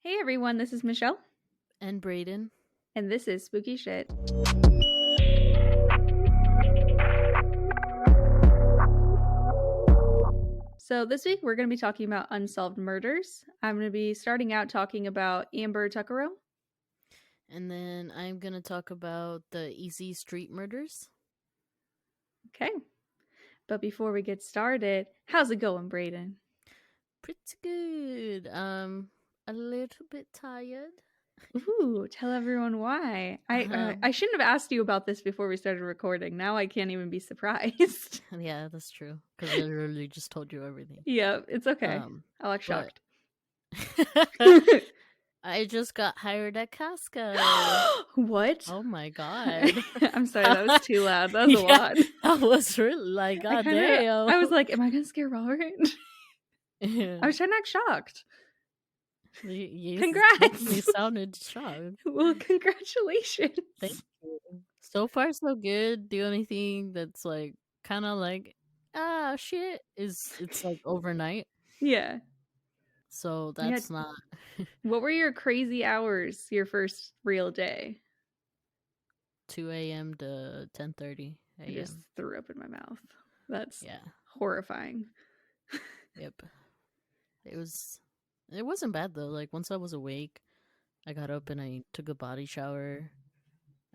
Hey everyone, this is Michelle, And Brayden. and this is Spooky Shit. So this week we're going to be talking about unsolved murders. I'm going to be starting out talking about Amber Tuccaro. And then I'm going to talk about the Easey Street murders. Okay. But before we get started, how's it going, Brayden? Pretty good. A little bit tired. Ooh, tell everyone why. I shouldn't have asked you about this before we started recording. Now I can't even be surprised. Yeah, that's true. Because I literally just told you everything. Yeah, it's okay. I like shocked. I just got hired at Casca. What? Oh my god. I'm sorry, that was too loud. That was a lot. I was really like, god damn. I was like, am I going to scare Robert? I was trying to act shocked. Congrats! You sounded shocked. Well, congratulations. Thank you. So far, so good. The only thing that's like kind of like shit is it's like overnight. Yeah. So that's not. What were your crazy hours? Your first real day? 2 a.m. to 10:30 a.m. I just threw up in my mouth. That's horrifying. Yep. It wasn't bad though. Like once I was awake, I got up and I took a body shower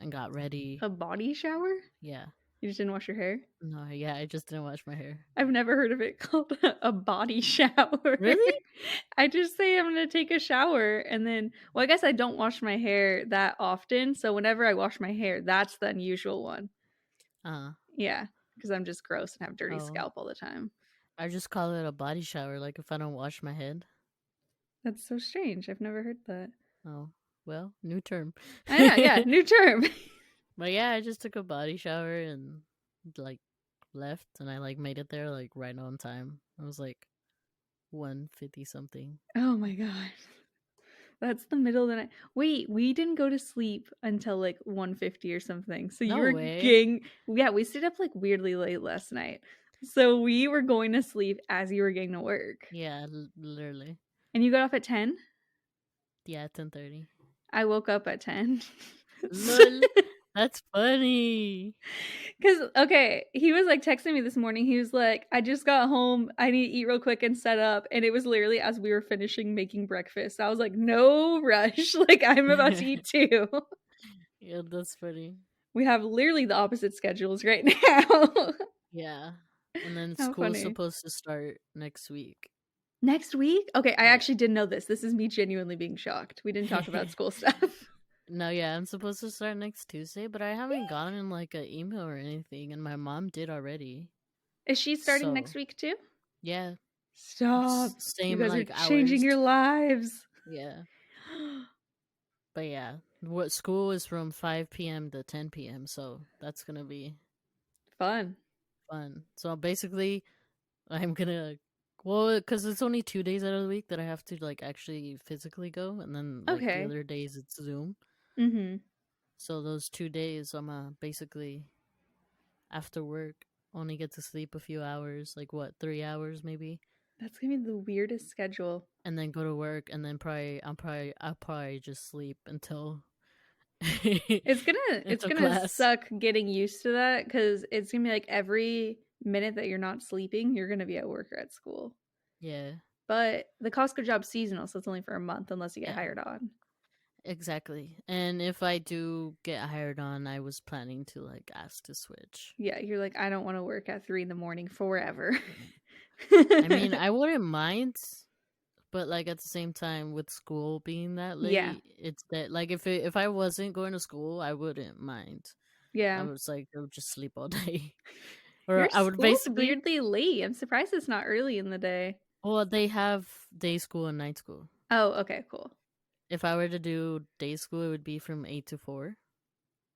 and got ready. A body shower? Yeah. You just didn't wash your hair? No, yeah, I just didn't wash my hair. I've never heard of it called a body shower. Really? I just say I'm going to take a shower and then, well, I guess I don't wash my hair that often. So whenever I wash my hair, that's the unusual one. Yeah, because I'm just gross and have dirty scalp all the time. I just call it a body shower, like if I don't wash my head. That's so strange. I've never heard that. Oh, well, new term. I know, yeah, new term. But yeah, I just took a body shower and like left, and I like made it there like right on time. I was like 1:50 something. Oh my god, that's the middle of the night. Wait, we didn't go to sleep until like 1:50 or something. So you were getting, yeah, we stayed up like weirdly late last night. So we were going to sleep as you were getting to work. Yeah, literally. And you got off at 10? Yeah, 10:30. I woke up at 10. Lol. That's funny. Because, okay, he was like texting me this morning. He was like, I just got home. I need to eat real quick and set up. And it was literally as we were finishing making breakfast. I was like, no rush. Like, I'm about to eat too. Yeah, that's funny. We have literally the opposite schedules right now. Yeah. And then school's supposed to start next week. Next week? Okay, I actually didn't know this. This is me genuinely being shocked. We didn't talk about school stuff. No, yeah, I'm supposed to start next Tuesday, but I haven't gotten like an email or anything, and my mom did already. Is she starting next week too? Yeah. Stop. Same, you guys like, are changing your lives. Yeah. But yeah, what school is from 5 p.m. to 10 p.m., so that's gonna be fun. So basically, I'm gonna, well, because it's only 2 days out of the week that I have to like actually physically go, and then like the other days it's Zoom. Mm-hmm. So those 2 days, I'm basically after work only get to sleep a few hours, like what, 3 hours maybe. That's gonna be the weirdest schedule. And then go to work, and then I'll probably just sleep until. it's gonna suck getting used to that, because it's gonna be like every minute that you're not sleeping, you're gonna be at work or at school. Yeah. But the Costco job's seasonal, so it's only for a month unless you get hired on. Exactly. And if I do get hired on, I was planning to like ask to switch. Yeah, you're like, I don't want to work at 3 a.m. forever. I mean, I wouldn't mind, but like at the same time, with school being that late, it's that like if I wasn't going to school, I wouldn't mind. Yeah, I was like, I would just sleep all day. Or your I would basically weirdly late. I'm surprised it's not early in the day. Well, they have day school and night school. Oh, okay, cool. If I were to do day school, it would be from 8 to 4.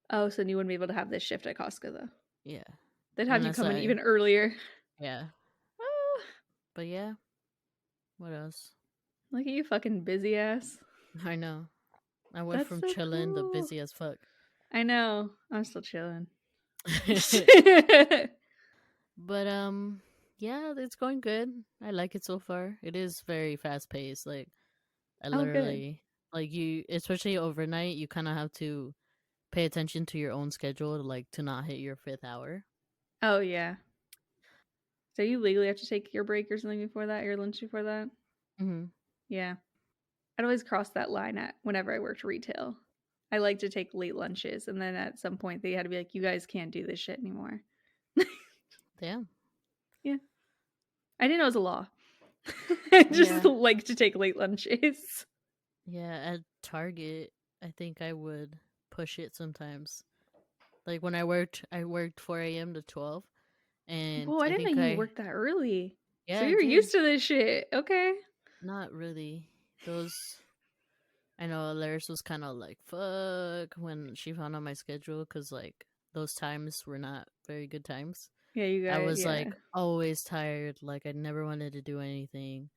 Oh, so you wouldn't be able to have this shift at Costco, though? Yeah. They'd have you come in even earlier. Yeah. Oh. But yeah. What else? Look at you, fucking busy ass. I know. I went from chilling to busy as fuck. I know. I'm still chilling. But yeah, it's going good. I like it so far. It is very fast paced. Like I literally like you, especially overnight. You kind of have to pay attention to your own schedule to like to not hit your 5th hour. Oh yeah. So you legally have to take your break or something before that, your lunch before that? Mm-hmm. Yeah. I'd always cross that line at whenever I worked retail. I like to take late lunches, and then at some point they had to be like, you guys can't do this shit anymore. Damn. Yeah. I didn't know it was a law. I just like to take late lunches. Yeah, at Target, I think I would push it sometimes. Like when I worked 4 a.m. to 12. And I didn't know you worked that early. Yeah, so you're used to this shit. Okay. Not really. I know Alaris was kind of like, fuck, when she found out my schedule, because, like, those times were not very good times. Yeah, you guys. I was, like, always tired. Like, I never wanted to do anything.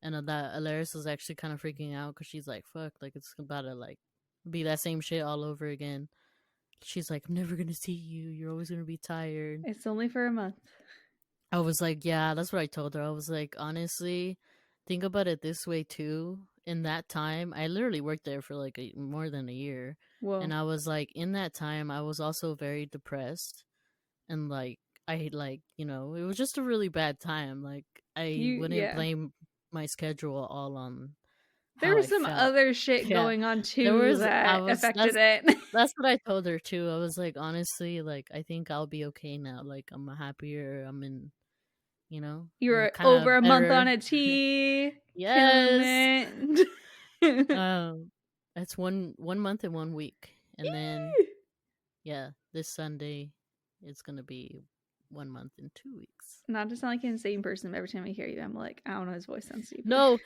And that Alaris was actually kind of freaking out, because she's like, fuck, like, it's about to, like, be that same shit all over again. She's like, I'm never going to see you. You're always going to be tired. It's only for a month. I was like, yeah, that's what I told her. I was like, honestly, think about it this way, too. In that time, I literally worked there for like more than a year. Whoa. And I was like, in that time, I was also very depressed. And like, I like, it was just a really bad time. Like, I wouldn't blame my schedule all on there was some other shit going on too that affected it. That's what I told her too. I was like, honestly, like, I think I'll be okay now. Like, I'm happier. I'm in, you were over a month on a tea. Yes. That's one month and 1 week, and then this Sunday it's gonna be 1 month and 2 weeks. Not to sound like an insane person, but every time I hear you, I'm like, I don't know, his voice sounds stupid. No,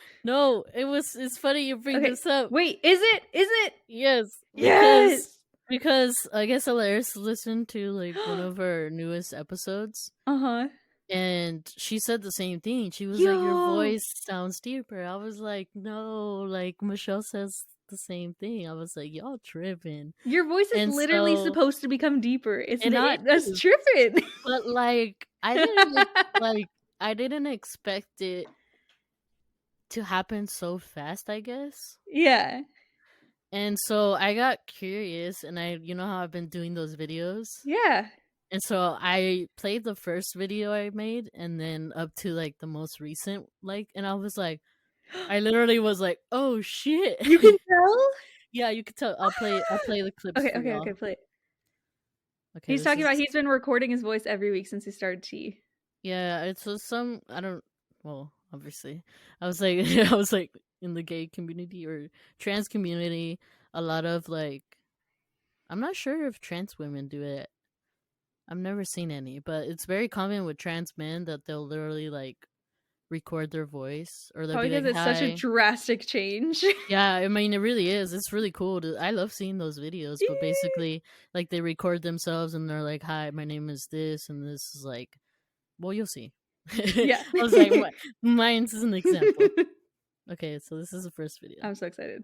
it's funny you bring this up. Wait, is it? Yes. Because I guess Alaris listened to like one of our newest episodes. And she said the same thing. She was like, your voice sounds deeper. I was like, no, like Michelle says the same thing. I was like, y'all tripping. Your voice is literally supposed to become deeper. It's not us tripping. But like I didn't expect it to happen so fast, I guess. Yeah. And so I got curious, and you know how I've been doing those videos? Yeah. And so I played the first video I made, and then up to like the most recent, like, and I was like, I literally was like, oh shit. You can tell? Yeah, you can tell. I'll play the clips. Okay, play it. Okay, he's talking about he's been recording his voice every week since he started T. Yeah, it's obviously. I was like in the gay community or trans community, a lot of like, I'm not sure if trans women do it. I've never seen any, but it's very common with trans men that they'll literally like record their voice, or they'll be like, because it's such a drastic change. Yeah, I mean, it really is. It's really cool. I love seeing those videos, but basically, like, they record themselves and they're like, hi, my name is this, and this is like, well, you'll see. Yeah. I was like, mine's is an example. Okay, so this is the first video. I'm so excited.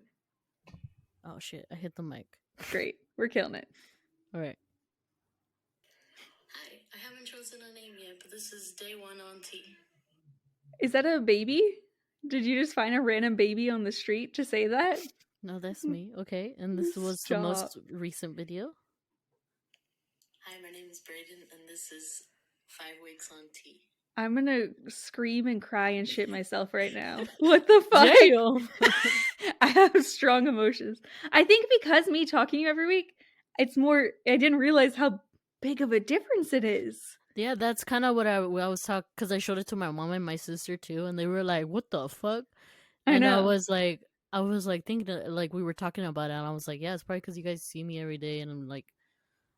Oh shit, I hit the mic. Great. We're killing it. All right. Hi, I haven't chosen a name yet, but this is day 1 on T. Is that a baby? Did you just find a random baby on the street to say that? No, that's me. Okay, and this was the most recent video. Hi, my name is Brayden, and this is 5 weeks on T. I'm gonna scream and cry and shit myself right now. What the fuck? I have strong emotions. I think because me talking to you every week, it's more, I didn't realize how big of a difference it is. Yeah, that's kind of what I was talking, because I showed it to my mom and my sister too, and they were like, what the fuck? And I was like thinking, like, we were talking about it, and I was like, yeah, it's probably because you guys see me every day, and I'm like,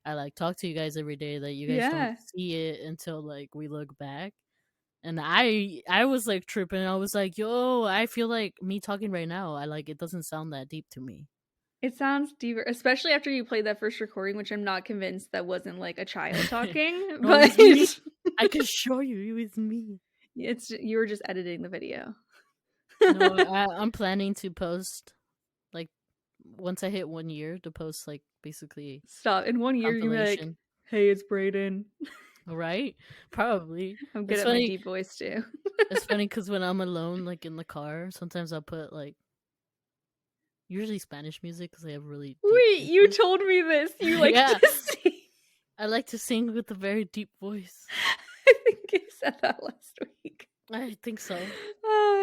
I like talk to you guys every day, that you guys don't see it until like we look back. And I was like tripping. I was like, yo, I feel like me talking right now, it doesn't sound that deep to me. It sounds deeper, especially after you played that first recording, which I'm not convinced that wasn't like a child talking. No, but I can show you, it was me. You were just editing the video. No, I'm planning to post, like, once I hit 1 year, to post, like, basically. Stop. In 1 year, you're like, hey, it's Brayden. Right? Probably. I'm good at my deep voice too. It's funny because when I'm alone, like in the car, sometimes I'll put like usually Spanish music because I have really deep Wait, voices. you told me this. You like to sing. I like to sing with a very deep voice. I think you said that last week. I think so.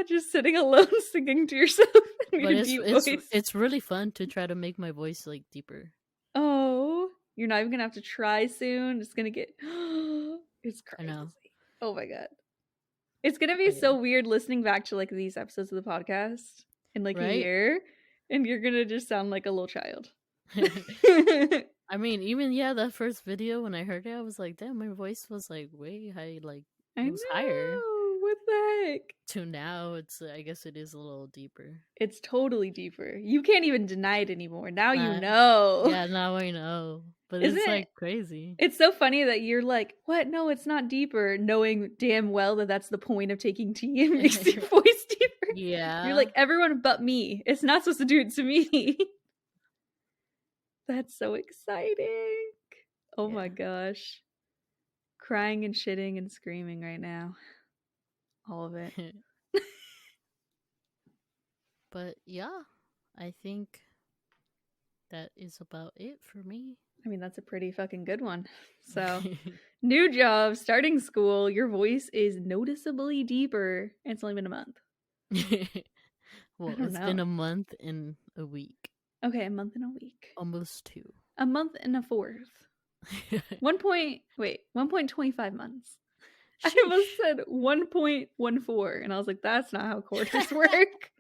Just sitting alone singing to yourself in your deep voice. It's really fun to try to make my voice like deeper. Oh, you're not even gonna have to try soon. It's gonna get. It's crazy. I know. Oh my god, it's gonna be so weird listening back to like these episodes of the podcast in like a year, and you're gonna just sound like a little child. I mean, even that first video when I heard it, I was like, damn, my voice was like way high, like it was higher. What the heck? To now, I guess it is a little deeper. It's totally deeper. You can't even deny it anymore. Now you know. Yeah, now I know. But it's like crazy. It's so funny that you're like, what? No, it's not deeper, knowing damn well that that's the point of taking tea. It makes your voice deeper. Yeah. You're like, everyone but me. It's not supposed to do it to me. That's so exciting. Oh my gosh. Crying and shitting and screaming right now. All of it. But yeah, I think that is about it for me. I mean, that's a pretty fucking good one. So, new job, starting school, your voice is noticeably deeper. And it's only been a month. Well, it's been a month and a week. Okay, a month and a week. Almost 2. A month and a fourth. 1.25 months. I almost said 1.14, and I was like, that's not how quarters work.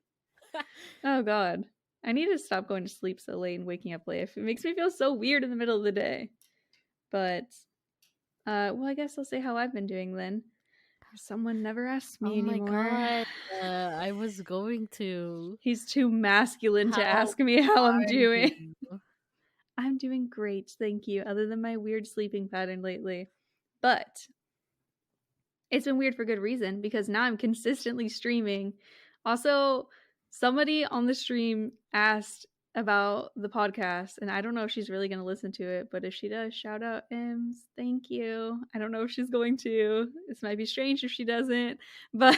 Oh god. I need to stop going to sleep so late and waking up late. It makes me feel so weird in the middle of the day. But, well, I guess I'll say how I've been doing then. Someone never asked me anymore. Oh my god. I was going to. He's too masculine to ask me how I'm doing. I'm doing great, thank you, other than my weird sleeping pattern lately. But it's been weird for good reason, because now I'm consistently streaming. Also, somebody on the stream asked about the podcast, and I don't know if she's really going to listen to it, but if she does, shout out Ems, thank you. I don't know if she's going to. This might be strange if she doesn't, but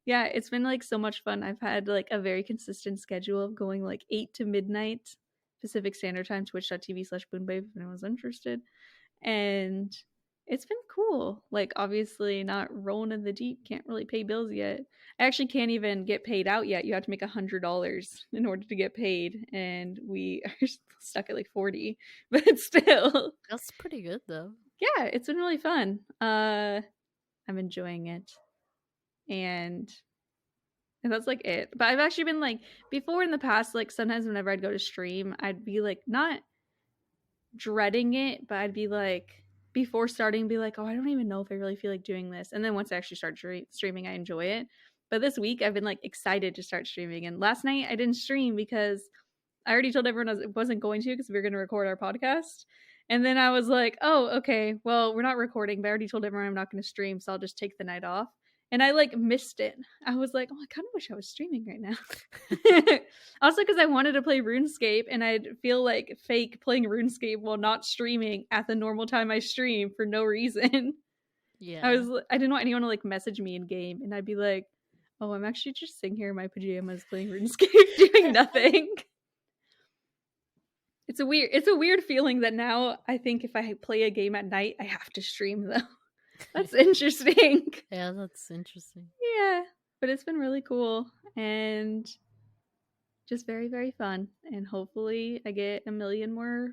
yeah, it's been like so much fun. I've had like a very consistent schedule of going like 8 to midnight Pacific Standard Time, twitch.tv/boonbabe if anyone's interested. And it's been cool. Like, obviously not rolling in the deep, can't really pay bills yet. I actually can't even get paid out yet. You have to make $100 in order to get paid, and we are stuck at like 40, but still. That's pretty good though. Yeah, it's been really fun. I'm enjoying it. And that's like it. But I've actually been like, before in the past, like sometimes whenever I'd go to stream, I'd be like not dreading it, but I'd be like, before starting, be like, oh, I don't even know if I really feel like doing this. And then once I actually start streaming, I enjoy it. But this week I've been like excited to start streaming. And last night I didn't stream because I already told everyone I wasn't going to, because we were going to record our podcast. And then I was like, oh, okay, well, we're not recording, but I already told everyone I'm not going to stream, so I'll just take the night off. And I like missed it. I was like, oh, I kind of wish I was streaming right now. Also, because I wanted to play RuneScape, and I'd feel like fake playing RuneScape while not streaming at the normal time I stream for no reason. Yeah. I didn't want anyone to like message me in game, and I'd be like, oh, I'm actually just sitting here in my pajamas playing RuneScape doing nothing. It's a weird feeling that now I think if I play a game at night, I have to stream though. That's interesting. Yeah, that's interesting. Yeah, but it's been really cool and just very, very fun. And hopefully I get 1 million more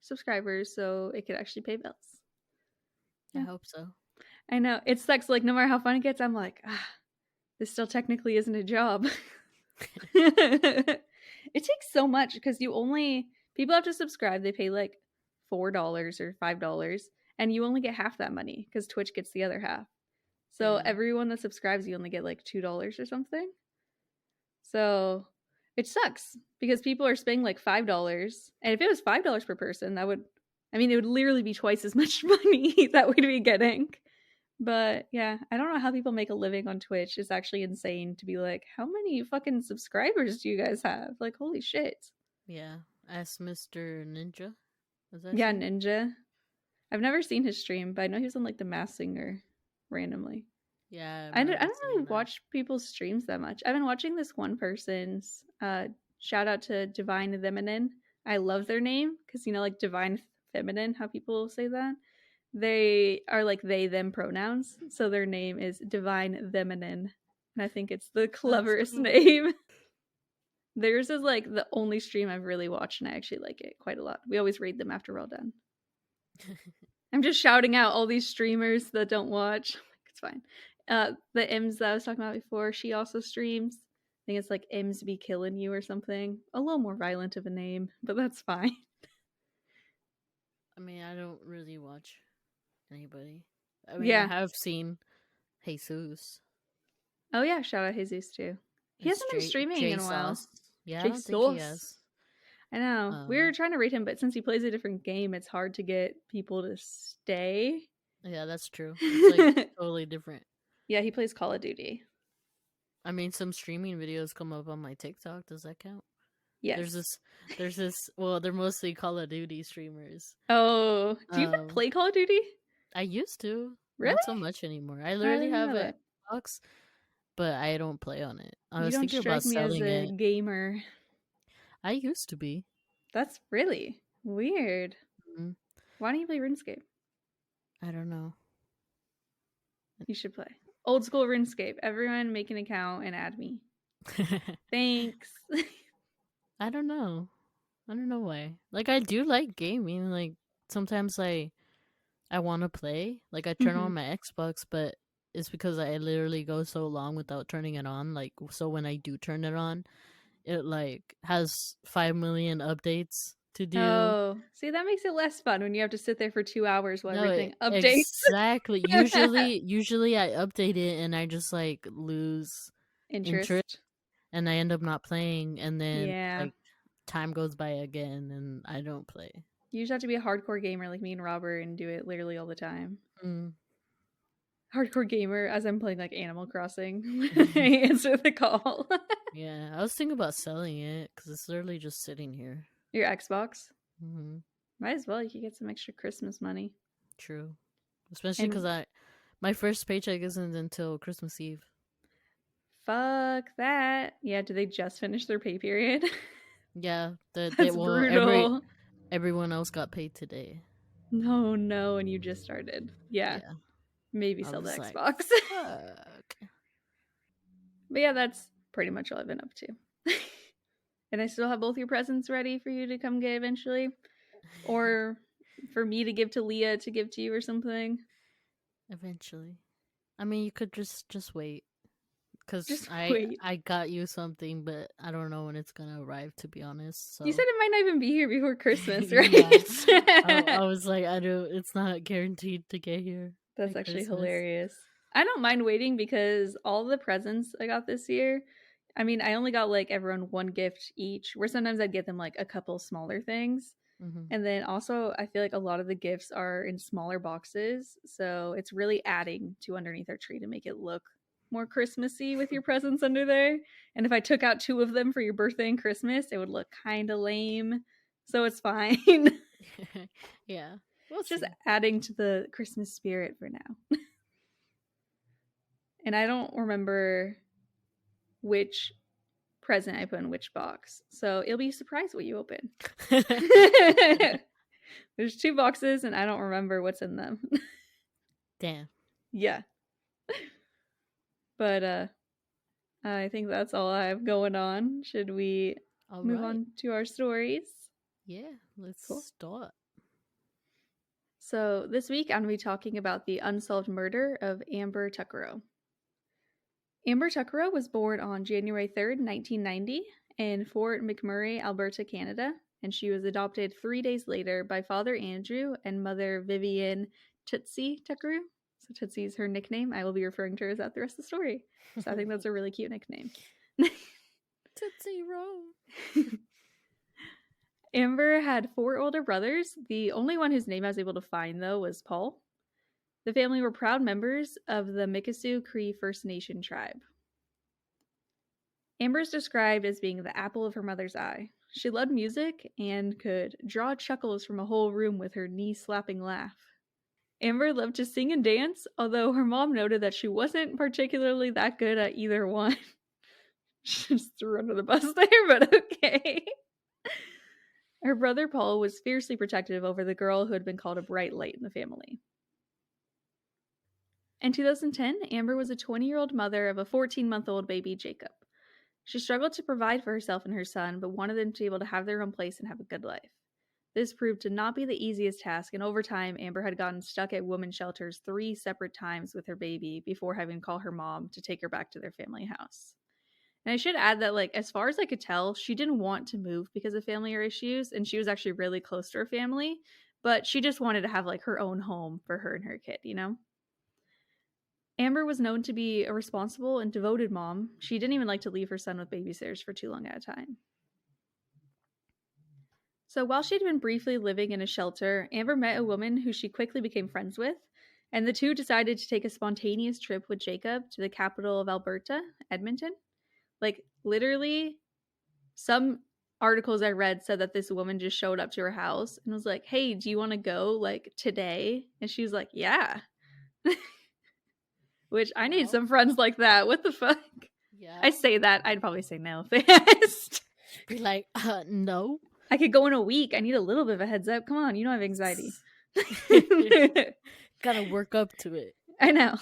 subscribers so it could actually pay bills. Yeah. I hope so. I know. It sucks. Like, no matter how fun it gets, I'm like, this still technically isn't a job. It takes so much because people have to subscribe. They pay like $4 or $5. And you only get half that money because Twitch gets the other half. So everyone that subscribes, you only get like $2 or something. So it sucks because people are spending like $5. And if it was $5 per person, it would literally be twice as much money that we'd be getting. But yeah, I don't know how people make a living on Twitch. It's actually insane to be like, how many fucking subscribers do you guys have? Like, holy shit. Yeah. Ask Mr. Ninja. Yeah, Ninja. I've never seen his stream, but I know he was on like The Masked Singer randomly. Yeah, I don't really watch people's streams that much. I've been watching this one person's. Shout out to Divine Feminine. I love their name because, you know, like Divine Feminine, how people say that. They are like they, them pronouns. So their name is Divine Feminine. And I think it's the cleverest name. Theirs is like the only stream I've really watched, and I actually like it quite a lot. We always raid them after we're all done. I'm just shouting out all these streamers that don't watch. It's fine. The M's that I was talking about before, she also streams. I think it's like M's be killing you or something. A little more violent of a name, but that's fine. I mean, I don't really watch anybody. I mean, I have seen Jesus. Oh yeah, shout out Jesus too. He hasn't been streaming in a while. Yeah, I don't think he has. I know. We were trying to rate him, but since he plays a different game, it's hard to get people to stay. Yeah, that's true. It's like totally different. Yeah, he plays Call of Duty. I mean, some streaming videos come up on my TikTok. Does that count? Yes. There's this. Well, they're mostly Call of Duty streamers. Oh, do you even play Call of Duty? I used to. Really? Not so much anymore. I literally have an Xbox, but I don't play on it. I was thinking about selling it. As a gamer. I used to be. That's really weird. Mm-hmm. Why don't you play RuneScape? I don't know. You should play. Old school RuneScape. Everyone make an account and add me. Thanks. I don't know. I don't know why. Like, I do like gaming. Like, sometimes I want to play. Like, I turn on my Xbox, but it's because I literally go so long without turning it on. Like, so when I do turn it on, it, like, has 5 million updates to do. Oh, see, that makes it less fun when you have to sit there for 2 hours while everything updates. Exactly. Usually I update it and I just, like, lose interest. And I end up not playing, and then, like, time goes by again, and I don't play. You just have to be a hardcore gamer like me and Robert and do it literally all the time. Hardcore gamer as I'm playing, like, Animal Crossing. I answer the call. Yeah, I was thinking about selling it, because it's literally just sitting here. Your Xbox? Mm-hmm. Might as well. You could get some extra Christmas money. True. Especially because my first paycheck isn't until Christmas Eve. Fuck that. Yeah, do they just finish their pay period? Yeah. That's brutal. Everyone else got paid today. No, and you just started. Yeah. Maybe sell the Xbox. Fuck. But yeah, that's pretty much all I've been up to. And I still have both your presents ready for you to come get eventually. Or for me to give to Leah to give to you or something. Eventually. I mean, you could just wait. Because I got you something, but I don't know when it's going to arrive, to be honest. So. You said it might not even be here before Christmas, right? I was like, it's not guaranteed to get here. That's actually hilarious. I don't mind waiting because all the presents I got this year, I mean, I only got like everyone one gift each, where sometimes I'd get them like a couple smaller things. Mm-hmm. And then also I feel like a lot of the gifts are in smaller boxes. So it's really adding to underneath our tree to make it look more Christmassy with your presents under there. And if I took out 2 of them for your birthday and Christmas, it would look kind of lame. So it's fine. Yeah. Well, it's just adding to the Christmas spirit for now. And I don't remember which present I put in which box. So it'll be a surprise what you open. There's 2 boxes and I don't remember what's in them. Damn. Yeah. But I think that's all I have going on. Should we move on to our stories? Yeah, let's start. So this week I'm going to be talking about the unsolved murder of Amber Tuccaro. Amber Tuccaro was born on January 3rd, 1990 in Fort McMurray, Alberta, Canada, and she was adopted 3 days later by Father Andrew and Mother Vivian Tootsie Tuccaro. So Tootsie is her nickname. I will be referring to her as that the rest of the story. So I think that's a really cute nickname. Tootsie Roll. Amber had 4 older brothers. The only one whose name I was able to find, though, was Paul. The family were proud members of the Mikisew Cree First Nation tribe. Amber is described as being the apple of her mother's eye. She loved music and could draw chuckles from a whole room with her knee-slapping laugh. Amber loved to sing and dance, although her mom noted that she wasn't particularly that good at either one. She just threw her under the bus there, but okay. Her brother Paul was fiercely protective over the girl who had been called a bright light in the family. In 2010, Amber was a 20-year-old mother of a 14-month-old baby, Jacob. She struggled to provide for herself and her son, but wanted them to be able to have their own place and have a good life. This proved to not be the easiest task, and over time, Amber had gotten stuck at women's shelters 3 separate times with her baby before having to call her mom to take her back to their family house. And I should add that, like, as far as I could tell, she didn't want to move because of family issues, and she was actually really close to her family, but she just wanted to have, like, her own home for her and her kid, you know? Amber was known to be a responsible and devoted mom. She didn't even like to leave her son with babysitters for too long at a time. So while she'd been briefly living in a shelter, Amber met a woman who she quickly became friends with, and the two decided to take a spontaneous trip with Jacob to the capital of Alberta, Edmonton. Like, literally, some articles I read said that this woman just showed up to her house and was like, hey, do you want to go, like, today? And she was like, yeah. Which I need some friends like that. What the fuck? Yeah. I say that. I'd probably say no if they asked. Be like, no. I could go in a week. I need a little bit of a heads up. Come on, you don't have anxiety. Gotta work up to it. I know.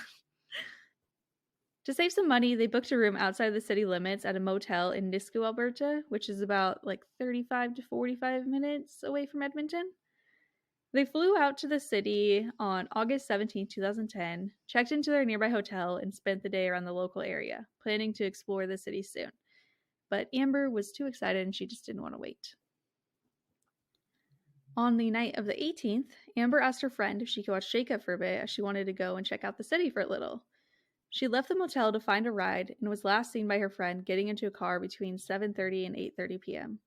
To save some money, they booked a room outside the city limits at a motel in Nisku, Alberta, which is about like 35 to 45 minutes away from Edmonton. They flew out to the city on August 17, 2010, checked into their nearby hotel, and spent the day around the local area, planning to explore the city soon. But Amber was too excited and she just didn't want to wait. On the night of the 18th, Amber asked her friend if she could watch Jacob for a bit as she wanted to go and check out the city for a little. She left the motel to find a ride and was last seen by her friend getting into a car between 7:30 and 8:30 p.m.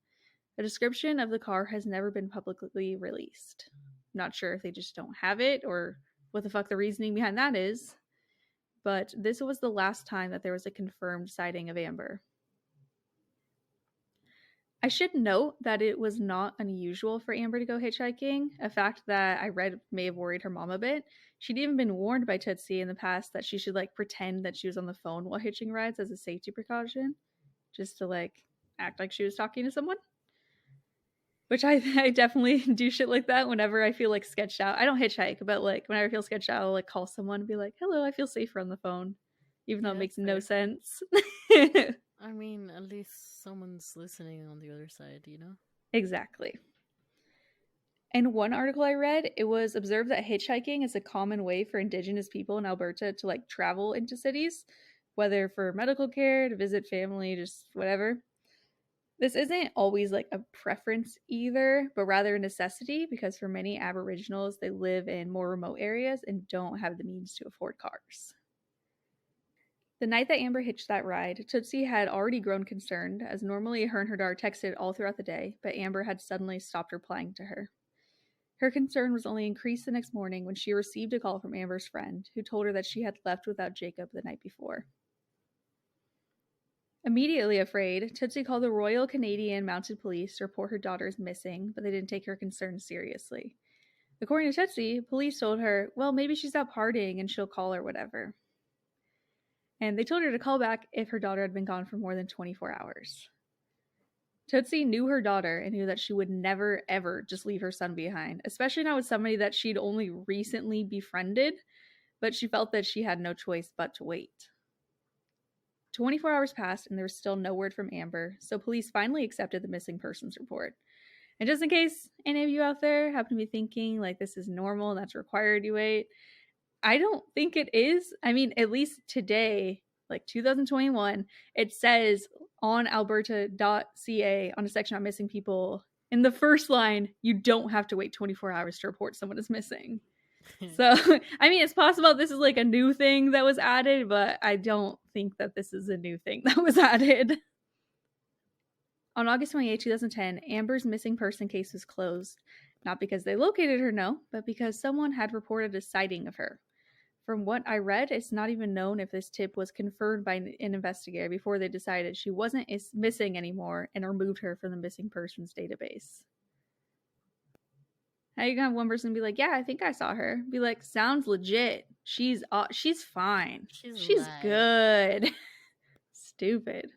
A description of the car has never been publicly released. Not sure if they just don't have it or what the fuck the reasoning behind that is, but this was the last time that there was a confirmed sighting of Amber. I should note that it was not unusual for Amber to go hitchhiking, a fact that I read may have worried her mom a bit. She'd even been warned by Tootsie in the past that she should, like, pretend that she was on the phone while hitching rides as a safety precaution, just to, like, act like she was talking to someone. Which I definitely do shit like that whenever I feel, like, sketched out. I don't hitchhike, but, like, whenever I feel sketched out, I'll, like, call someone and be like, hello, I feel safer on the phone, even though it makes no sense. I mean, at least someone's listening on the other side, you know? Exactly. In one article I read, it was observed that hitchhiking is a common way for Indigenous people in Alberta to, like, travel into cities, whether for medical care, to visit family, just whatever. This isn't always, like, a preference either, but rather a necessity because for many Aboriginals, they live in more remote areas and don't have the means to afford cars. The night that Amber hitched that ride, Tootsie had already grown concerned, as normally her and her daughter texted all throughout the day, but Amber had suddenly stopped replying to her. Her concern was only increased the next morning when she received a call from Amber's friend, who told her that she had left without Jacob the night before. Immediately afraid, Tootsie called the Royal Canadian Mounted Police to report her daughter's missing, but they didn't take her concerns seriously. According to Tootsie, police told her, well, maybe she's out partying and she'll call or whatever. And they told her to call back if her daughter had been gone for more than 24 hours. Tootsie knew her daughter and knew that she would never, ever just leave her son behind, especially not with somebody that she'd only recently befriended, but she felt that she had no choice but to wait. 24 hours passed and there was still no word from Amber, so police finally accepted the missing persons report. And just in case any of you out there happen to be thinking, like, this is normal, that's required you wait, I don't think it is. I mean, at least today, like 2021, it says on alberta.ca on a section on missing people, in the first line, you don't have to wait 24 hours to report someone is missing. So, I mean, it's possible this is like a new thing that was added, but I don't think that this is a new thing that was added. On August 28, 2010, Amber's missing person case was closed. Not because they located her, no, but because someone had reported a sighting of her. From what I read, it's not even known if this tip was confirmed by an investigator before they decided she wasn't missing anymore and removed her from the missing persons database. How you gonna have one person be like, yeah, I think I saw her. Be like, sounds legit. She's fine. She's good. Stupid.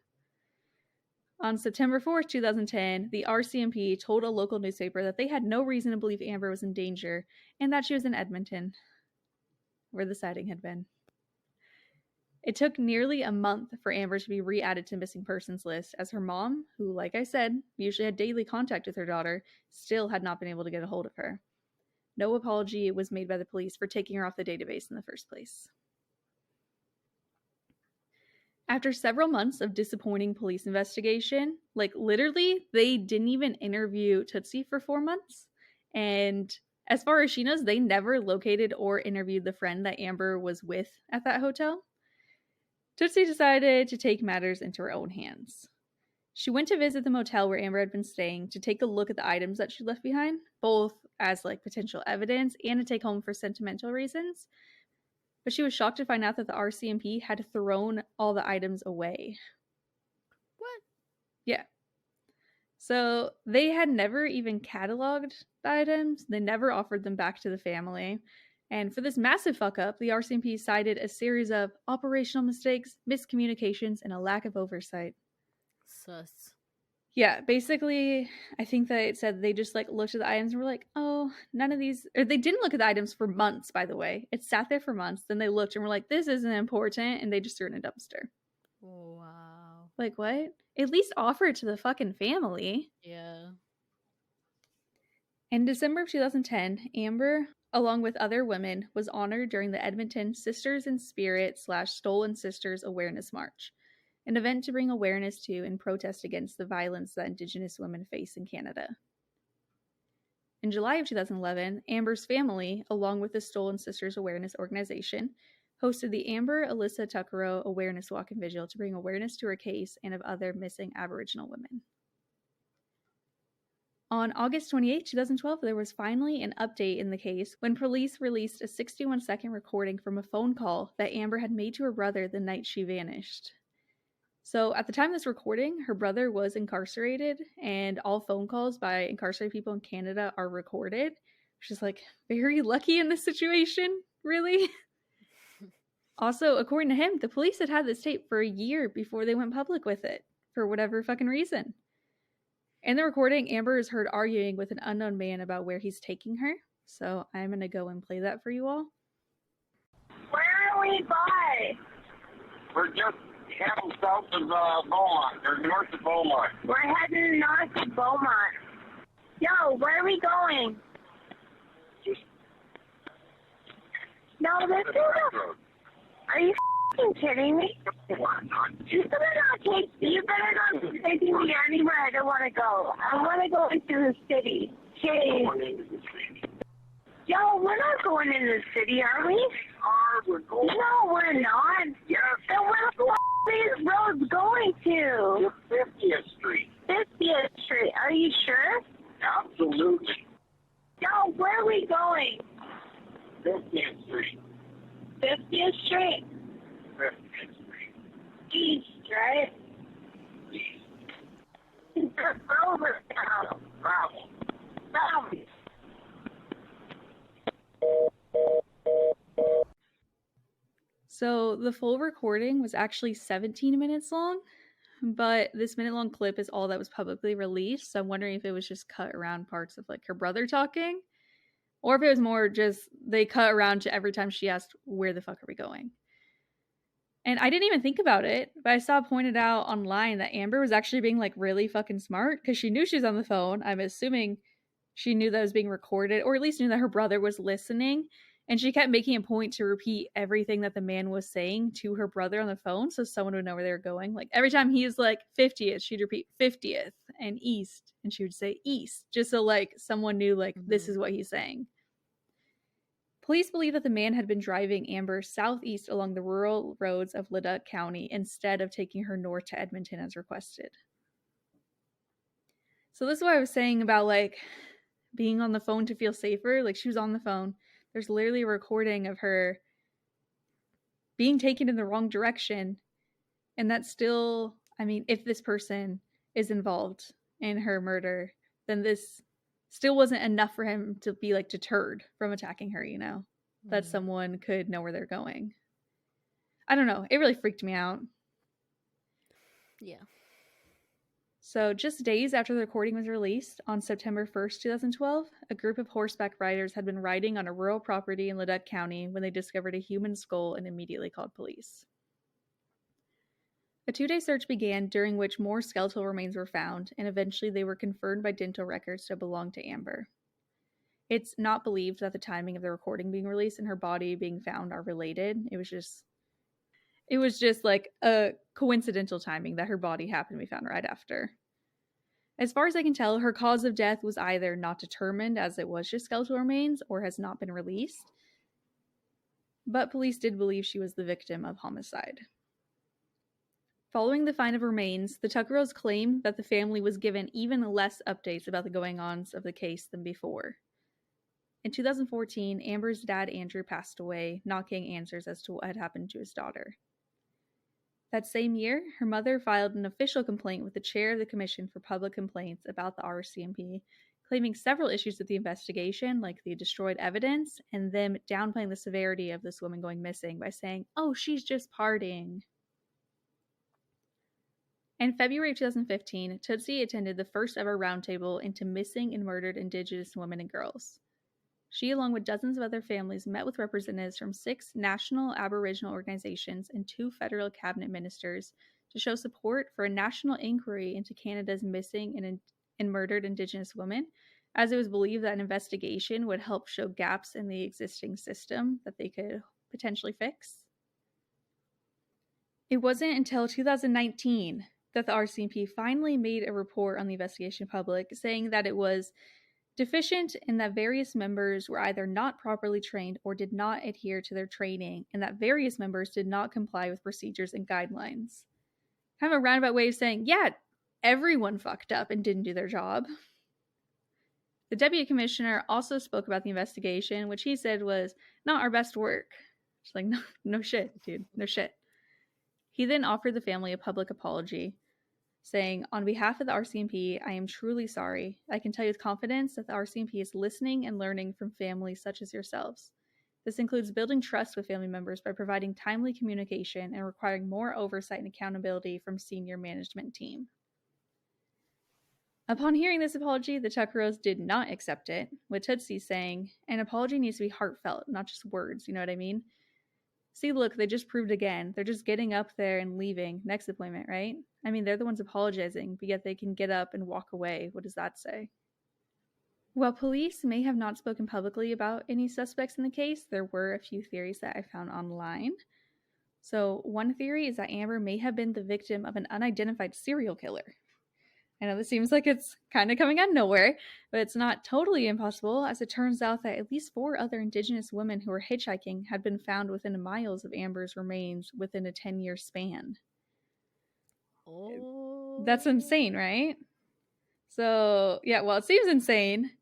On September 4th, 2010, the RCMP told a local newspaper that they had no reason to believe Amber was in danger and that she was in Edmonton, where the sighting had been. It took nearly a month for Amber to be re-added to the missing persons list, as her mom, who, like I said, usually had daily contact with her daughter, still had not been able to get a hold of her. No apology was made by the police for taking her off the database in the first place. After several months of disappointing police investigation, like literally, they didn't even interview Tootsie for 4 months. And as far as she knows, they never located or interviewed the friend that Amber was with at that hotel. Tootsie decided to take matters into her own hands. She went to visit the motel where Amber had been staying to take a look at the items that she left behind, both as like potential evidence and to take home for sentimental reasons. But she was shocked to find out that the RCMP had thrown all the items away. What? Yeah. So they had never even cataloged the items. They never offered them back to the family. And for this massive fuck up, the RCMP cited a series of operational mistakes, miscommunications, and a lack of oversight. Sus. Yeah, basically, I think that it said they just like looked at the items and were like, oh, none of these, or they didn't look at the items for months, by the way. It sat there for months. Then they looked and were like, this isn't important. And they just threw it in a dumpster. Wow. Like, what? At least offer it to the fucking family. Yeah. In December of 2010, Amber, along with other women, was honored during the Edmonton Sisters in Spirit / Stolen Sisters Awareness March, an event to bring awareness to and protest against the violence that Indigenous women face in Canada. In July of 2011, Amber's family, along with the Stolen Sisters Awareness Organization, hosted the Amber Alyssa Tuccaro Awareness Walk and Vigil to bring awareness to her case and of other missing Aboriginal women. On August 28, 2012, there was finally an update in the case when police released a 61-second recording from a phone call that Amber had made to her brother the night she vanished. So at the time of this recording, her brother was incarcerated, and all phone calls by incarcerated people in Canada are recorded, which is like very lucky in this situation, really. Also, according to him, the police had this tape for a year before they went public with it, for whatever fucking reason. In the recording, Amber is heard arguing with an unknown man about where he's taking her, so I'm going to go and play that for you all. Where are we by? We're just heading south of Beaumont, or north of Beaumont. We're heading north of Beaumont. Yo, where are we going? No, this is a... Are you f***ing kidding me? You better not taking me anywhere I don't want to go. I want to go into the city. Jeez. Yo, we're not going into the city, are we? We're going. No, we're not. Yes. Then where the f*** these roads going to? 50th Street. 50th Street. Are you sure? Absolutely. Yo, where are we going? 50th Street. 50th Street? 50th Street. East, right? East. Over now. Bravo. Bravo. So the full recording was actually 17 minutes long, but this minute-long clip is all that was publicly released. So I'm wondering if it was just cut around parts of like her brother talking, or if it was more just they cut around to every time she asked, where the fuck are we going? And I didn't even think about it, but I saw pointed out online that Amber was actually being like really fucking smart because she knew she was on the phone. I'm assuming she knew that it was being recorded, or at least knew that her brother was listening. And she kept making a point to repeat everything that the man was saying to her brother on the phone so someone would know where they were going. Like every time he was like 50th, she'd repeat 50th and east. And she would say east, just so like someone knew like this is what he's saying. Police believe that the man had been driving Amber southeast along the rural roads of Leduc County instead of taking her north to Edmonton as requested. So this is what I was saying about like being on the phone to feel safer. Like she was on the phone. There's literally a recording of her being taken in the wrong direction. And that's still, I mean, if this person is involved in her murder, then this still wasn't enough for him to be like deterred from attacking her, you know, that someone could know where they're going. I don't know. It really freaked me out. Yeah. So just days after the recording was released, on September 1st, 2012, a group of horseback riders had been riding on a rural property in Leduc County when they discovered a human skull and immediately called police. A 2-day search began, during which more skeletal remains were found, and eventually they were confirmed by dental records to belong to Amber. It's not believed that the timing of the recording being released and her body being found are related. It was just like a coincidental timing that her body happened to be found right after. As far as I can tell, her cause of death was either not determined, as it was just skeletal remains, or has not been released. But police did believe she was the victim of homicide. Following the find of remains, the Tuccaros claimed that the family was given even less updates about the going-ons of the case than before. In 2014, Amber's dad, Andrew, passed away, not getting answers as to what had happened to his daughter. That same year, her mother filed an official complaint with the chair of the Commission for Public Complaints about the RCMP, claiming several issues with the investigation, like the destroyed evidence, and them downplaying the severity of this woman going missing by saying, "Oh, she's just partying." In February of 2015, Tootsie attended the first ever roundtable into missing and murdered Indigenous women and girls. She, along with dozens of other families, met with representatives from 6 national Aboriginal organizations and 2 federal cabinet ministers to show support for a national inquiry into Canada's missing and murdered Indigenous women, as it was believed that an investigation would help show gaps in the existing system that they could potentially fix. It wasn't until 2019 that the RCMP finally made a report on the investigation public, saying that it was deficient in that various members were either not properly trained or did not adhere to their training, and that various members did not comply with procedures and guidelines. Kind of a roundabout way of saying, yeah, everyone fucked up and didn't do their job. The deputy commissioner also spoke about the investigation, which he said was not our best work. She's like, no shit, dude, no shit. He then offered the family a public apology, saying, "On behalf of the RCMP, I am truly sorry. I can tell you with confidence that the RCMP is listening and learning from families such as yourselves. This includes building trust with family members by providing timely communication and requiring more oversight and accountability from senior management team." Upon hearing this apology, the Tuccaros did not accept it, with Tootsie saying, "An apology needs to be heartfelt, not just words, you know what I mean? See, look, they just proved again. They're just getting up there and leaving. Next appointment, right? I mean, they're the ones apologizing, but yet they can get up and walk away. What does that say?" While police may have not spoken publicly about any suspects in the case, there were a few theories that I found online. So one theory is that Amber may have been the victim of an unidentified serial killer. I know this seems like it's kind of coming out of nowhere, but it's not totally impossible, as it turns out that at least 4 other Indigenous women who were hitchhiking had been found within miles of Amber's remains within a 10-year span. Oh. That's insane, right? So, yeah, well, it seems insane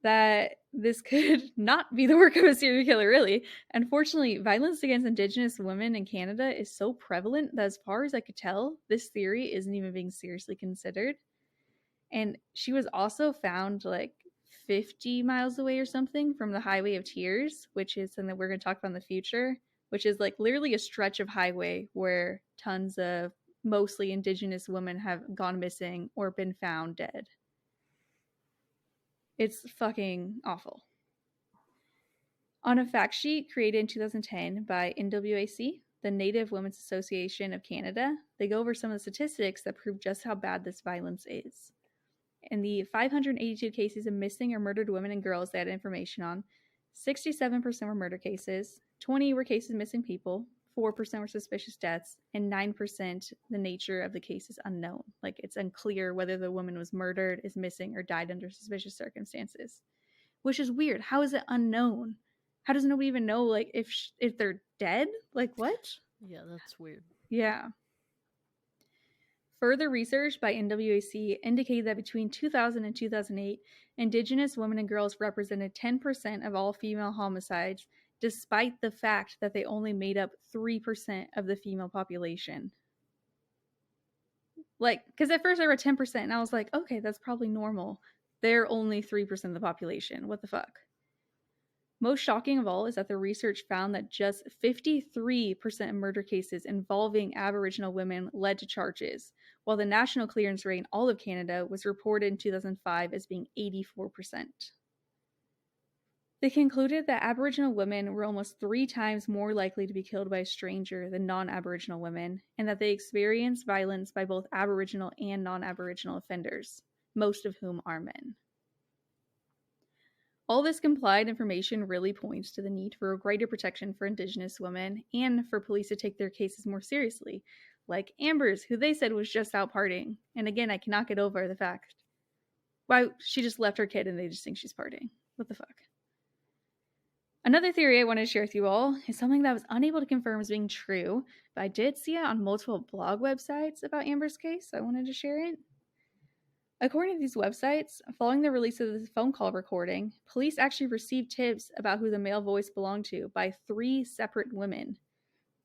that this could not be the work of a serial killer, really. Unfortunately, violence against Indigenous women in Canada is so prevalent that, as far as I could tell, this theory isn't even being seriously considered. And she was also found like 50 miles away or something from the Highway of Tears, which is something that we're going to talk about in the future, which is like literally a stretch of highway where tons of mostly Indigenous women have gone missing or been found dead. It's fucking awful. On a fact sheet created in 2010 by NWAC, the Native Women's Association of Canada, they go over some of the statistics that prove just how bad this violence is. In the 582 cases of missing or murdered women and girls they had information on, 67% were murder cases, 20 were cases of missing people, 4% were suspicious deaths, and 9% the nature of the case is unknown. Like, it's unclear whether the woman was murdered, is missing, or died under suspicious circumstances. Which is weird. How is it unknown? How does nobody even know, like, if they're dead? Like, what? Yeah, that's weird. Yeah. Further research by NWAC indicated that between 2000 and 2008, Indigenous women and girls represented 10% of all female homicides, despite the fact that they only made up 3% of the female population. Like, because at first I read 10% and I was like, okay, that's probably normal. They're only 3% of the population. What the fuck? Most shocking of all is that the research found that just 53% of murder cases involving Aboriginal women led to charges, while the national clearance rate in all of Canada was reported in 2005 as being 84%. They concluded that Aboriginal women were almost 3 times more likely to be killed by a stranger than non-Aboriginal women, and that they experienced violence by both Aboriginal and non-Aboriginal offenders, most of whom are men. All this complied information really points to the need for greater protection for Indigenous women and for police to take their cases more seriously, like Amber's, who they said was just out partying. And again, I cannot get over the fact why she just left her kid and they just think she's partying. What the fuck? Another theory I want to share with you all is something that I was unable to confirm as being true, but I did see it on multiple blog websites about Amber's case, so I wanted to share it. According to these websites, following the release of the phone call recording, police actually received tips about who the male voice belonged to by 3 separate women.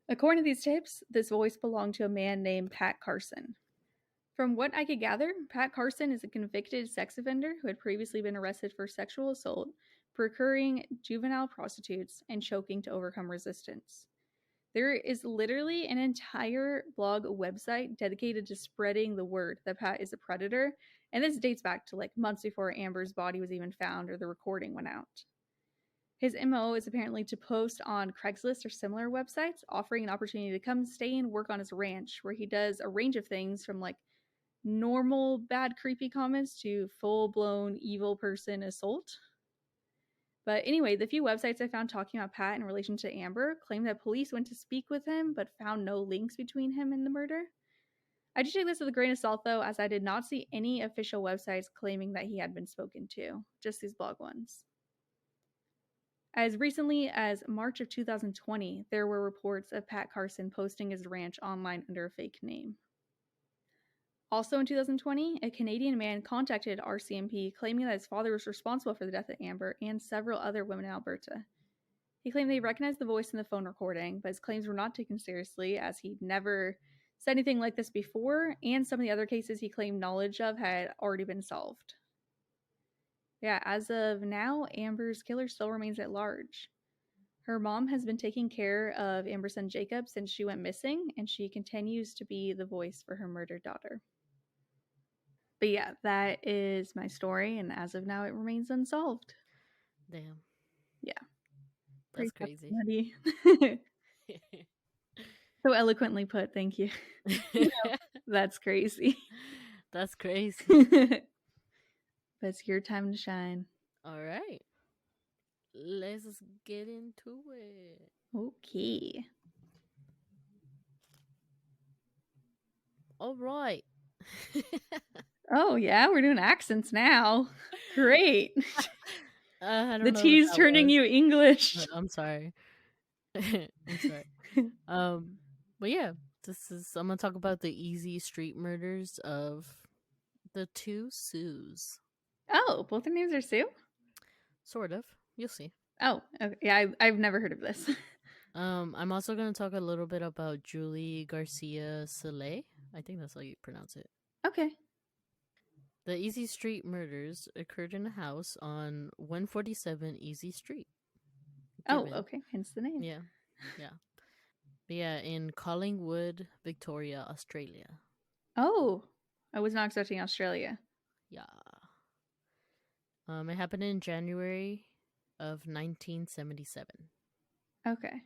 According to these tips, this voice belonged to a man named Pat Carson. From what I could gather, Pat Carson is a convicted sex offender who had previously been arrested for sexual assault, procuring juvenile prostitutes, and choking to overcome resistance. There is literally an entire blog website dedicated to spreading the word that Pat is a predator, and this dates back to like months before Amber's body was even found or the recording went out. His MO is apparently to post on Craigslist or similar websites, offering an opportunity to come stay and work on his ranch, where he does a range of things from like normal bad creepy comments to full-blown evil person assault. But anyway, the few websites I found talking about Pat in relation to Amber claim that police went to speak with him but found no links between him and the murder. I do take this with a grain of salt though, as I did not see any official websites claiming that he had been spoken to, just these blog ones. As recently as March of 2020, there were reports of Pat Carson posting his ranch online under a fake name. Also in 2020, a Canadian man contacted RCMP claiming that his father was responsible for the death of Amber and several other women in Alberta. He claimed they recognized the voice in the phone recording, but his claims were not taken seriously as he'd never said anything like this before, and some of the other cases he claimed knowledge of had already been solved. Yeah, as of now, Amber's killer still remains at large. Her mom has been taking care of Amber's son Jacob since she went missing, and she continues to be the voice for her murdered daughter. But yeah, that is my story, and as of now, it remains unsolved. Damn. Yeah. That's crazy. So eloquently put, thank you. That's crazy. That's crazy. But it's your time to shine. All right. Let's get into it. Okay. All right. Oh, yeah, we're doing accents now. Great. I don't the know T's turning you English. I'm sorry. I'm sorry. But yeah, I'm gonna talk about the Easey Street murders of the 2 Sues. Oh, both their names are Sue? Sort of. You'll see. Oh, okay. Yeah, I've never heard of this. I'm also gonna talk a little bit about Julie Garcia Soleil. I think that's how you pronounce it. Okay. The Easey Street murders occurred in a house on 147 Easey Street. Given. Oh, okay. Hence the name. Yeah. But yeah, in Collingwood, Victoria, Australia. Oh, I was not expecting Australia. Yeah. It happened in January of 1977. Okay.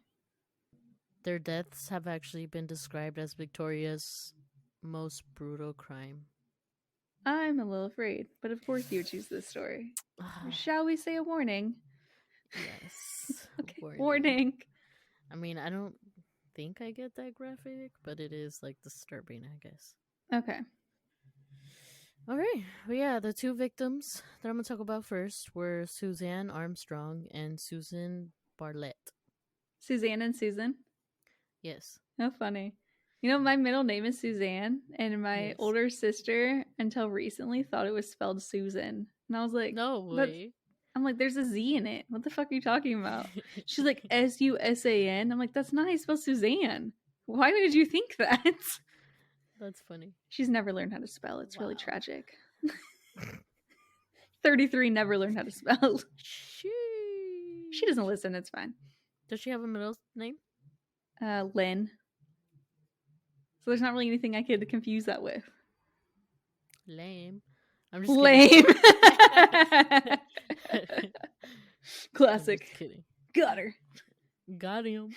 Their deaths have actually been described as Victoria's most brutal crime. I'm a little afraid, but of course you choose this story. Shall we say a warning? Yes. Okay. Warning. I mean, I don't think I get that graphic, but it is like disturbing, I guess. Okay. All right. Well, yeah, the 2 victims that I'm going to talk about first were Suzanne Armstrong and Susan Bartlett. Suzanne and Susan? Yes. How funny. You know, my middle name is Suzanne, and my older sister, until recently, thought it was spelled Susan. And I was like, no way. I'm like, there's a Z in it. What the fuck are you talking about? She's like, Susan. I'm like, that's not how you spell Suzanne. Why did you think that? That's funny. She's never learned how to spell. It's really tragic. 33 never learned how to spell. She doesn't listen. It's fine. Does she have a middle name? Lynn. So there's not really anything I could confuse that with. Lame. I'm just Lame. kidding. Classic. I'm just kidding. Got her. Got him.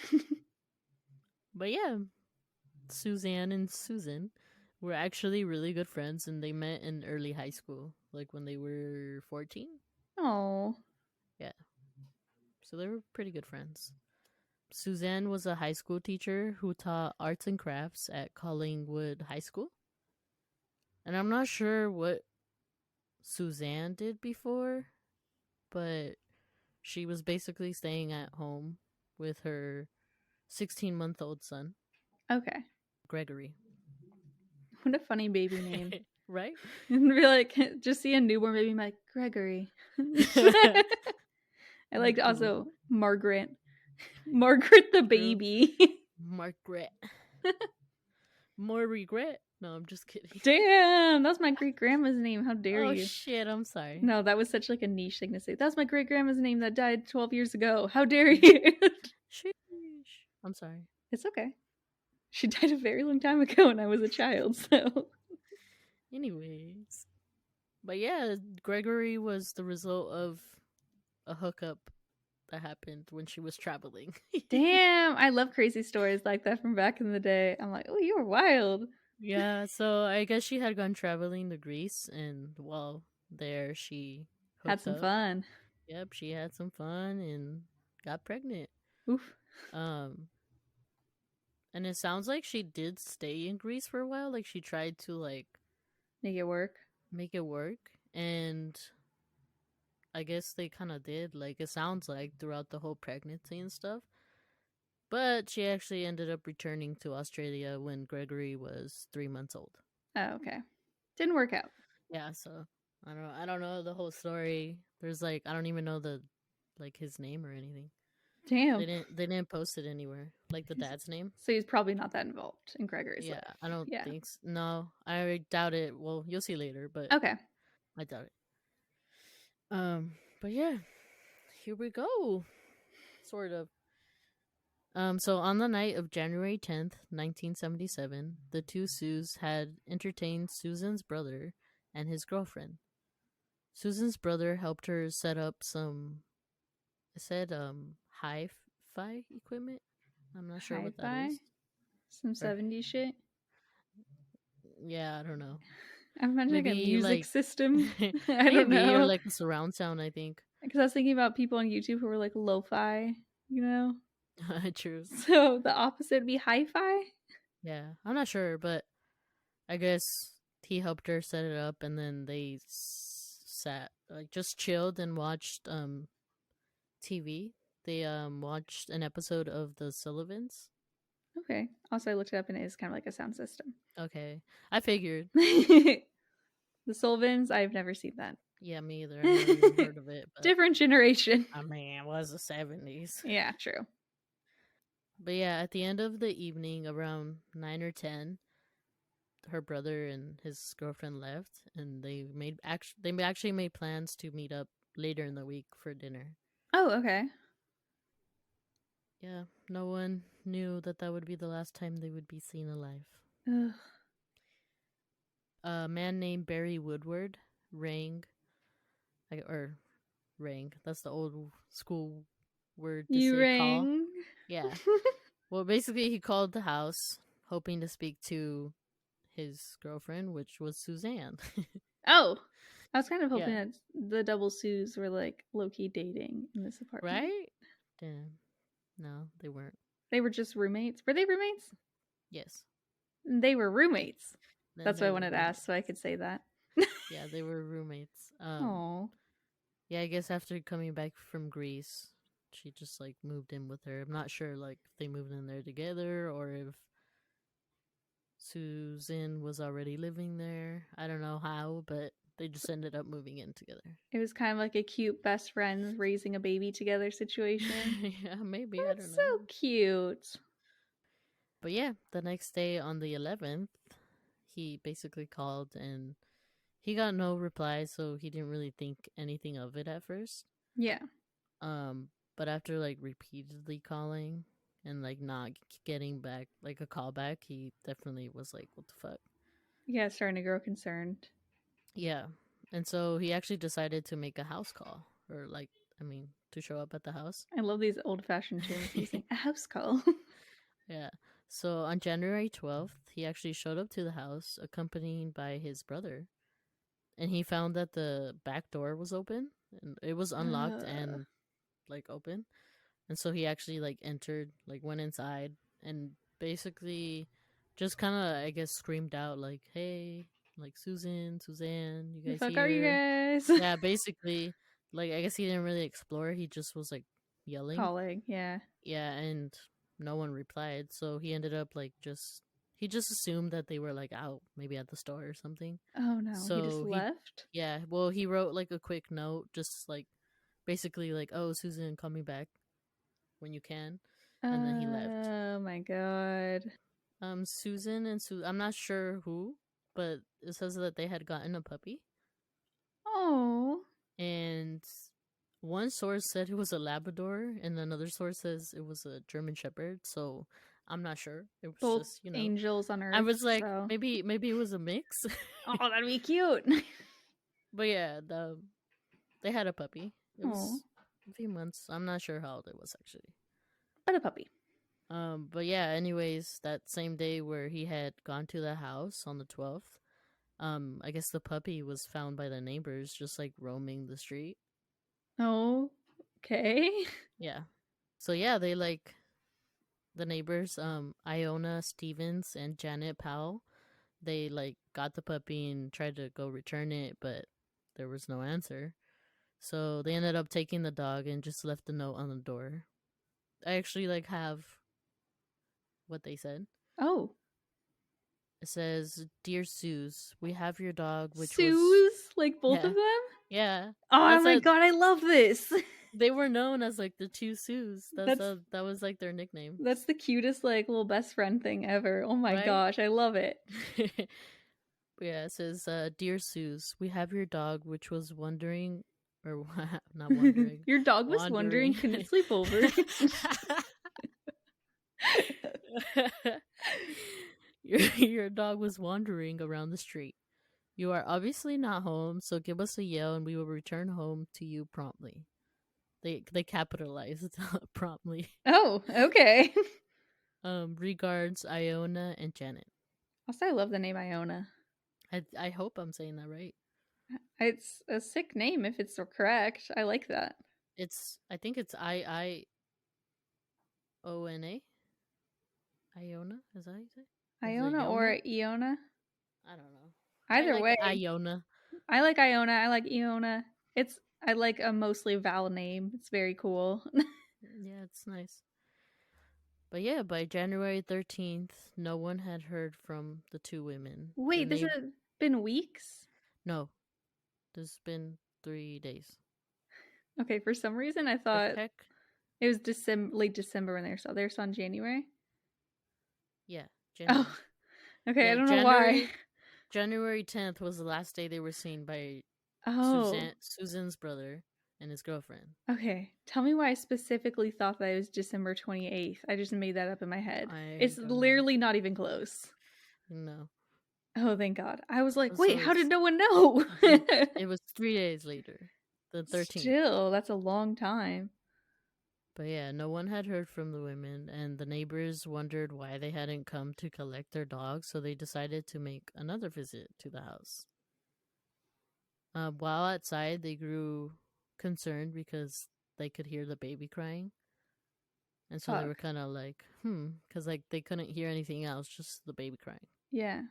But yeah, Suzanne and Susan were actually really good friends, and they met in early high school, like when they were 14. Oh. Yeah. So they were pretty good friends. Suzanne was a high school teacher who taught arts and crafts at Collingwood High School. And I'm not sure what Suzanne did before, but she was basically staying at home with her 16-month-old son. Okay. Gregory. What a funny baby name. Right? And be like, just see a newborn baby, I'm like, Gregory. I liked also Margaret. Margaret the baby. Margaret. More regret? No, I'm just kidding. Damn, that's my great grandma's name. How dare you? Oh shit, I'm sorry. No, that was such like a niche thing to say. That's my great grandma's name that died 12 years ago. How dare you? Sheesh. I'm sorry. It's okay. She died a very long time ago when I was a child, so. Anyways. But yeah, Gregory was the result of a hookup that happened when she was traveling. Damn, I love crazy stories like that from back in the day. I'm like, oh, you were wild. Yeah, so I guess she had gone traveling to Greece, and while there she had some fun. Yep, she had some fun and got pregnant. Oof. And it sounds like she did stay in Greece for a while. Like she tried to like make it work, and I guess they kind of did. Like it sounds like throughout the whole pregnancy and stuff. But she actually ended up returning to Australia when Gregory was 3 months old. Oh, okay. Didn't work out. Yeah, so I don't know the whole story. There's like I don't even know the like his name or anything. Damn. They didn't post it anywhere. Like the dad's name. So he's probably not that involved in Gregory's life. I don't think so. No, I doubt it. Well, you'll see later, but okay. I doubt it. But yeah. Here we go. Sort of. So on the night of January 10th, 1977, the two Sues had entertained Susan's brother and his girlfriend. Susan's brother helped her set up some, it said, hi-fi equipment. I'm not sure what that is. Some 70s shit? Yeah, I don't know. I'm imagining like a music system. I don't know. Or like a surround sound, I think. Because I was thinking about people on YouTube who were like lo-fi, you know? True. So the opposite would be hi-fi? Yeah, I'm not sure, but I guess he helped her set it up, and then they sat, like, just chilled and watched TV. They watched an episode of The Sullivans. Okay. Also, I looked it up, and it is kind of like a sound system. Okay, I figured. The Sullivans, I've never seen that. Yeah, me either. I've never even heard of it. But, different generation. I mean, it was the 70s. Yeah, true. But yeah, at the end of the evening, around 9 or 10, her brother and his girlfriend left, and they actually made plans to meet up later in the week for dinner. Oh, okay. Yeah, no one knew that would be the last time they would be seen alive. Ugh. A man named Barry Woodward rang. That's the old school word to say rang? Call. Yeah. Well, basically, he called the house hoping to speak to his girlfriend, which was Suzanne. Oh, I was kind of hoping that the double Sues were like low-key dating in this apartment. Right? Damn. No, they weren't. They were just roommates. Were they roommates? Yes. They were roommates. Then that's why I wanted to ask, so I could say that. Yeah, they were roommates. Oh. Yeah, I guess after coming back from Greece, she just like moved in with her. I'm not sure like if they moved in there together or if Susan was already living there. I don't know how, but they just ended up moving in together. It was kind of like a cute best friends raising a baby together situation. Yeah, maybe. That's I don't know. so cute. But yeah, the next day on the 11th, he basically called and he got no reply, so he didn't really think anything of it at first. Yeah. But after like repeatedly calling and like not getting back like a call back, he definitely was like, "What the fuck?" Yeah, starting to grow concerned. Yeah, and so he actually decided to make a house call, or to show up at the house. I love these old-fashioned terms using a house call. Yeah. So on January 12th, he actually showed up to the house accompanied by his brother. And he found that the back door was open and it was unlocked and like open. And so he actually like entered, like went inside and basically just kind of, I guess, screamed out like, "Hey, like Suzanne, you The guys fuck here?" are you guys? Yeah, basically, like I guess he didn't really explore. He just was like yelling. Calling, yeah. Yeah, and no one replied. So he ended up like he just assumed that they were like out, maybe at the store or something. Oh no, So he just left? Yeah, well, he wrote like a quick note, just like basically like, "Oh, Susan, call me back when you can," and then he left. Oh my god. Susan and I'm not sure who, but it says that they had gotten a puppy, Oh. and one source said it was a Labrador, and another source says it was a German Shepherd. So I'm not sure. It was Both just angels on Earth. I was like, so. maybe it was a mix. Oh, that'd be cute. But yeah, they had a puppy. It was Aw. a few months. I'm not sure how old it was actually. But a puppy. But yeah, anyways, that same day where he had gone to the house on the 12th, I guess the puppy was found by the neighbors just like roaming the street. Oh, okay. Yeah. So yeah, they like the neighbors, Iona Stevens and Janet Powell, they like got the puppy and tried to go return it, but there was no answer. So they ended up taking the dog and just left a note on the door. I actually like have what they said. Oh. It says, "Dear Suze, we have your dog, which Suze? was..." Like both Yeah. of them? Yeah. Oh my god, I love this. They were known as like the two Sues. That was like their nickname. That's the cutest like little best friend thing ever. Oh my Right? gosh, I love it. Yeah, it says, "Dear Suze, we have your dog, which was wondering..." Or not wondering. Your dog was wondering, can it sleep over? Your dog was wandering around the street. You are obviously not home, so give us a yell and we will return home to you promptly. They capitalized promptly. Oh, okay. Regards, Iona and Janet. Also, I love the name Iona. I hope I'm saying that right. It's a sick name if it's correct. I like that. I think it's Iona. Iona, is that how you say? Iona or Iona? I don't know. Either way. Iona. I like Iona. I like Iona. I like a mostly vowel name. It's very cool. Yeah, it's nice. But yeah, by January 13th, no one had heard from the two women. Wait, this has been weeks? No. There's been 3 days. Okay, for some reason I thought it was late December when they saw in January. Yeah, January. Oh, okay, yeah, I don't know why. January 10th was the last day they were seen by Susan's brother and his girlfriend. Okay, tell me why I specifically thought that it was December 28th. I just made that up in my head. It's literally not even close. No. Oh, thank God. I was like, wait, how did no one know? It was 3 days later, the 13th. Still, that's a long time. But yeah, no one had heard from the women, and the neighbors wondered why they hadn't come to collect their dogs, so they decided to make another visit to the house. While outside, they grew concerned because they could hear the baby crying. And so they were kind of like, because like they couldn't hear anything else, just the baby crying. Yeah.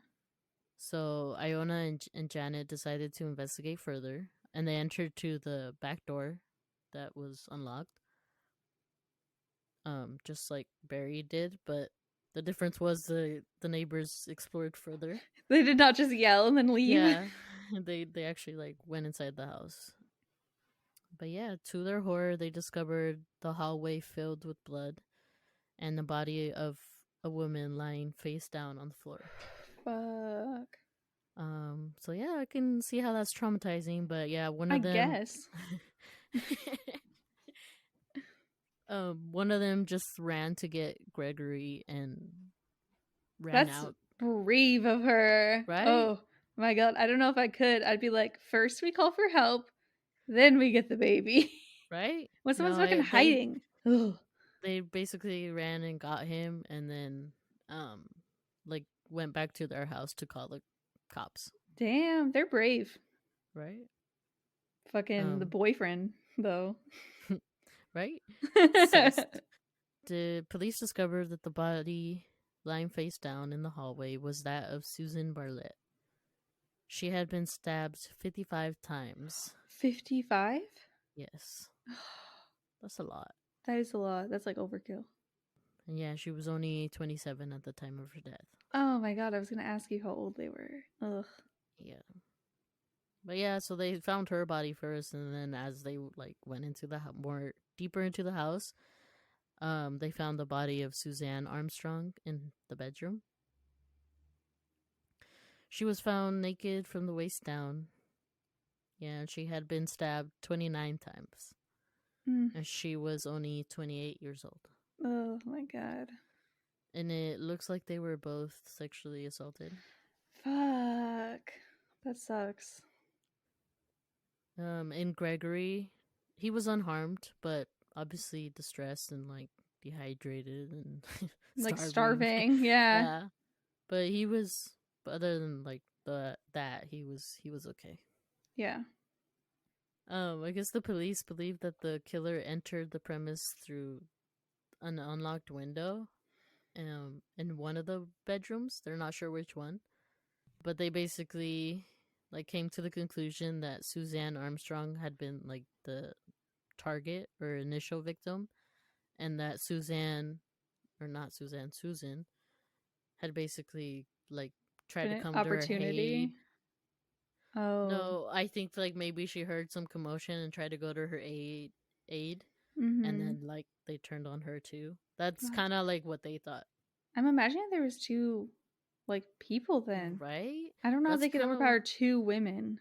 So Iona and Janet decided to investigate further, and they entered to the back door that was unlocked. Just like Barry did, but the difference was the neighbors explored further. They did not just yell and then leave. Yeah, they actually like went inside the house. But yeah, to their horror, they discovered the hallway filled with blood and the body of a woman lying face down on the floor. Fuck. So yeah, I can see how that's traumatizing, but yeah, one of them. I guess. One of them just ran to get Gregory and ran That's out. brave of her. Right? Oh my god, I don't know if I could. I'd be like, first we call for help, then we get the baby. Right? When someone's fucking hiding. They basically ran and got him, and then like went back to their house to call the cops. Damn, they're brave. Right? Fucking the boyfriend, though. Right? The police discovered that the body lying face down in the hallway was that of Susan Bartlett. She had been stabbed 55 times. 55? Yes. That's a lot. That is a lot. That's like overkill. And yeah, she was only 27 at the time of her death. Oh my god, I was going to ask you how old they were. Ugh. Yeah. But yeah, so they found her body first, and then as they like went into the more deeper into the house, they found the body of Suzanne Armstrong in the bedroom. She was found naked from the waist down. Yeah, and she had been stabbed 29 times. And she was only 28 years old. Oh my god. And it looks like they were both sexually assaulted. Fuck. That sucks. And Gregory, he was unharmed, but obviously distressed and like dehydrated and like starving. Yeah. Yeah. But he was, other than like he was okay. Yeah. I guess the police believe that the killer entered the premise through an unlocked window in one of the bedrooms. They're not sure which one. But they basically like came to the conclusion that Suzanne Armstrong had been like the target or initial victim, and that Susan had basically like tried to come to her aid. Oh. No, I think like maybe she heard some commotion and tried to go to her aid, and then like they turned on her too. That's kind of like what they thought. I'm imagining there was two like people then, right? I don't know how they could overpower two women.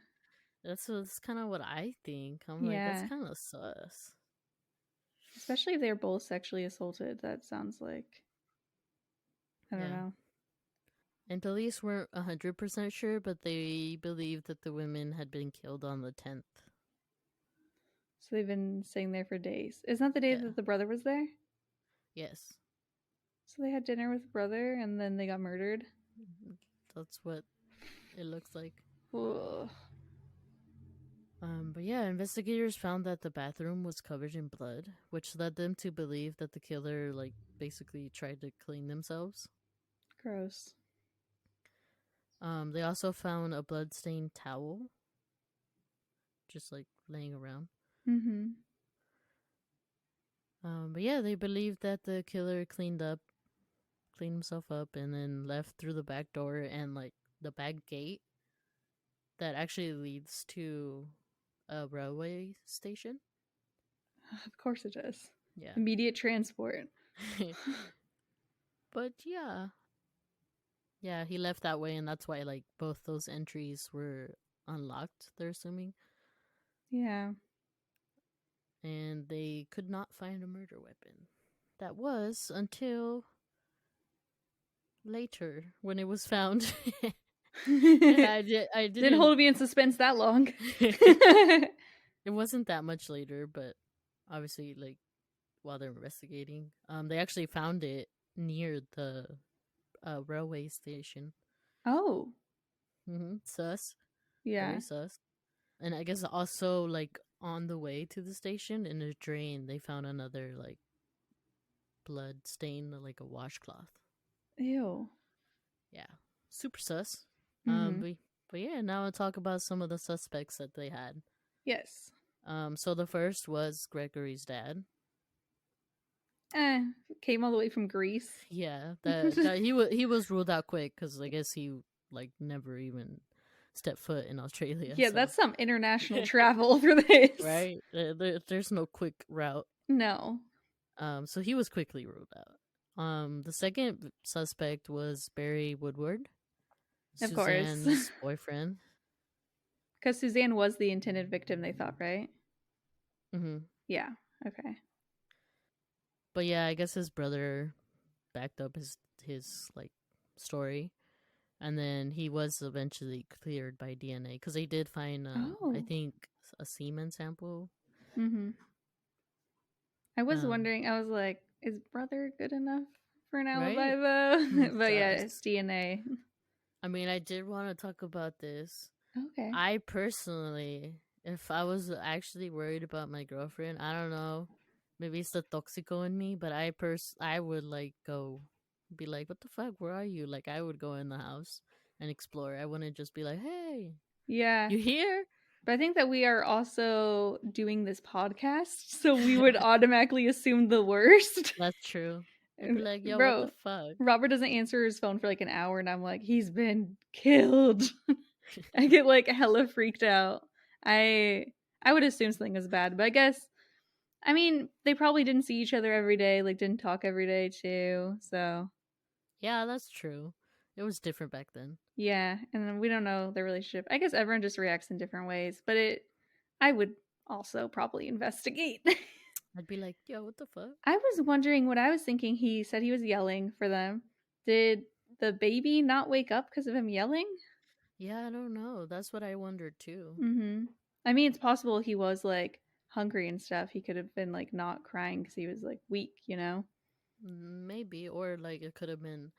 That's kind of what I think. I'm like, that's kind of sus. Especially if they're both sexually assaulted. That sounds like, I don't know. And police weren't 100% sure, but they believed that the women had been killed on the 10th. So they've been staying there for days. Isn't that the day that the brother was there? Yes. So they had dinner with the brother and then they got murdered? That's what it looks like. Ugh. But yeah, investigators found that the bathroom was covered in blood, which led them to believe that the killer, like, basically tried to clean themselves. Gross. They also found a blood-stained towel, just, like, laying around. Mm-hmm. But yeah, they believed that the killer cleaned himself up, and then left through the back door and, like, the back gate that actually leads to a railway station. Of course it does. Yeah. Immediate transport. But yeah. Yeah, he left that way, and that's why, like, both those entries were unlocked, they're assuming. Yeah. And they could not find a murder weapon. That was until later, when it was found. I didn't hold me in suspense that long. It wasn't that much later, but obviously, like, while they're investigating, they actually found it near the railway station. Oh. Sus. Yeah. Very sus. And I guess also, like, on the way to the station, in a drain, they found another, like, blood stain, like a washcloth. Ew. Yeah. Super sus. Mm-hmm. But yeah, now I'll talk about some of the suspects that they had. Yes. So the first was Gregory's dad. Came all the way from Greece. Yeah, that he was ruled out quick because I guess he like never even stepped foot in Australia. Yeah, so. That's some international travel for this, right? There's no quick route. No. So he was quickly ruled out. The second suspect was Barry Woodward. Of course. Suzanne's boyfriend. Because Suzanne was the intended victim, they thought, right? Mm-hmm. Yeah. Okay. But yeah, I guess his brother backed up his like story, and then he was eventually cleared by DNA because they did find, I think, a semen sample. Mm-hmm. I was wondering. I was like, is brother good enough for an alibi, though? But yeah, it's DNA. I mean, I did want to talk about this. Okay. I personally, if I was actually worried about my girlfriend, I don't know, maybe it's the toxico in me, but I would like go, be like, what the fuck, where are you? Like, I would go in the house and explore. I wouldn't just be like, hey, yeah, you here? But I think that we are also doing this podcast, so we would automatically assume the worst. That's true. I'd be like, yo, bro, what the fuck? Robert doesn't answer his phone for like an hour, and I'm like, he's been killed. I get like hella freaked out. I would assume something was bad, but I guess, I mean, they probably didn't see each other every day, like didn't talk every day too, so. Yeah, that's true. It was different back then. Yeah, and then we don't know their relationship. I guess everyone just reacts in different ways, but I would also probably investigate. I'd be like, yo, what the fuck? I was wondering what I was thinking. He said he was yelling for them. Did the baby not wake up because of him yelling? Yeah, I don't know. That's what I wondered too. Mm-hmm. I mean, it's possible he was like hungry and stuff. He could have been like not crying because he was like weak, you know? Maybe, or like it could have been,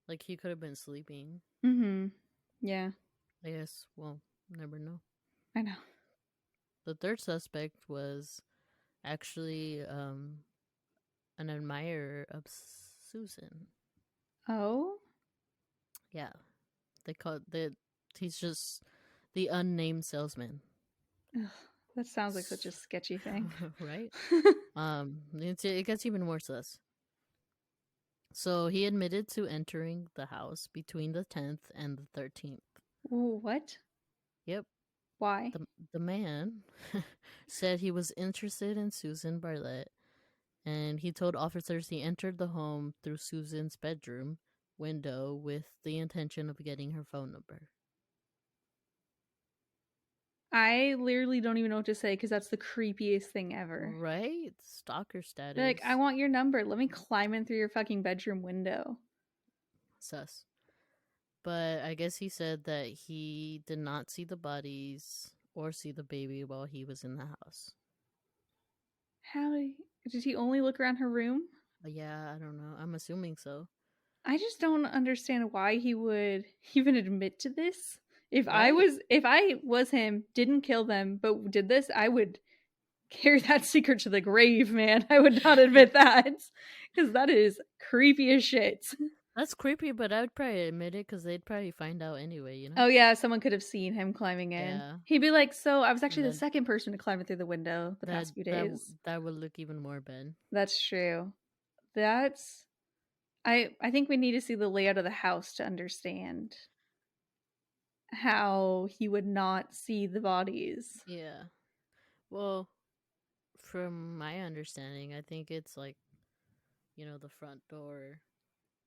like he could have been sleeping. Mm-hmm. Yeah. I guess, well, never know. I know. The third suspect was actually an admirer of Susan. Oh? Yeah. He's just the unnamed salesman. Ugh, that sounds like such a sketchy thing. Right? It gets even more sus. So he admitted to entering the house between the 10th and the 13th. Ooh, what? Yep. Why? The man said he was interested in Susan Bartlett, and he told officers he entered the home through Susan's bedroom window with the intention of getting her phone number. I literally don't even know what to say because that's the creepiest thing ever. Right? Stalker status. Like, I want your number. Let me climb in through your fucking bedroom window. Sus. But I guess he said that he did not see the bodies or see the baby while he was in the house. How did he only look around her room? Yeah, I don't know. I'm assuming so. I just don't understand why he would even admit to this. If Right? I was him, didn't kill them, but did this, I would carry that secret to the grave, man. I would not admit that because that is creepy as shit. That's creepy, but I would probably admit it because they'd probably find out anyway, you know? Oh yeah, someone could have seen him climbing in. Yeah. He'd be like, so I was actually the second person to climb it through the window the past few days. That would look even more bad. That's true. I think we need to see the layout of the house to understand how he would not see the bodies. Yeah. Well, from my understanding, I think it's like, you know, the front door,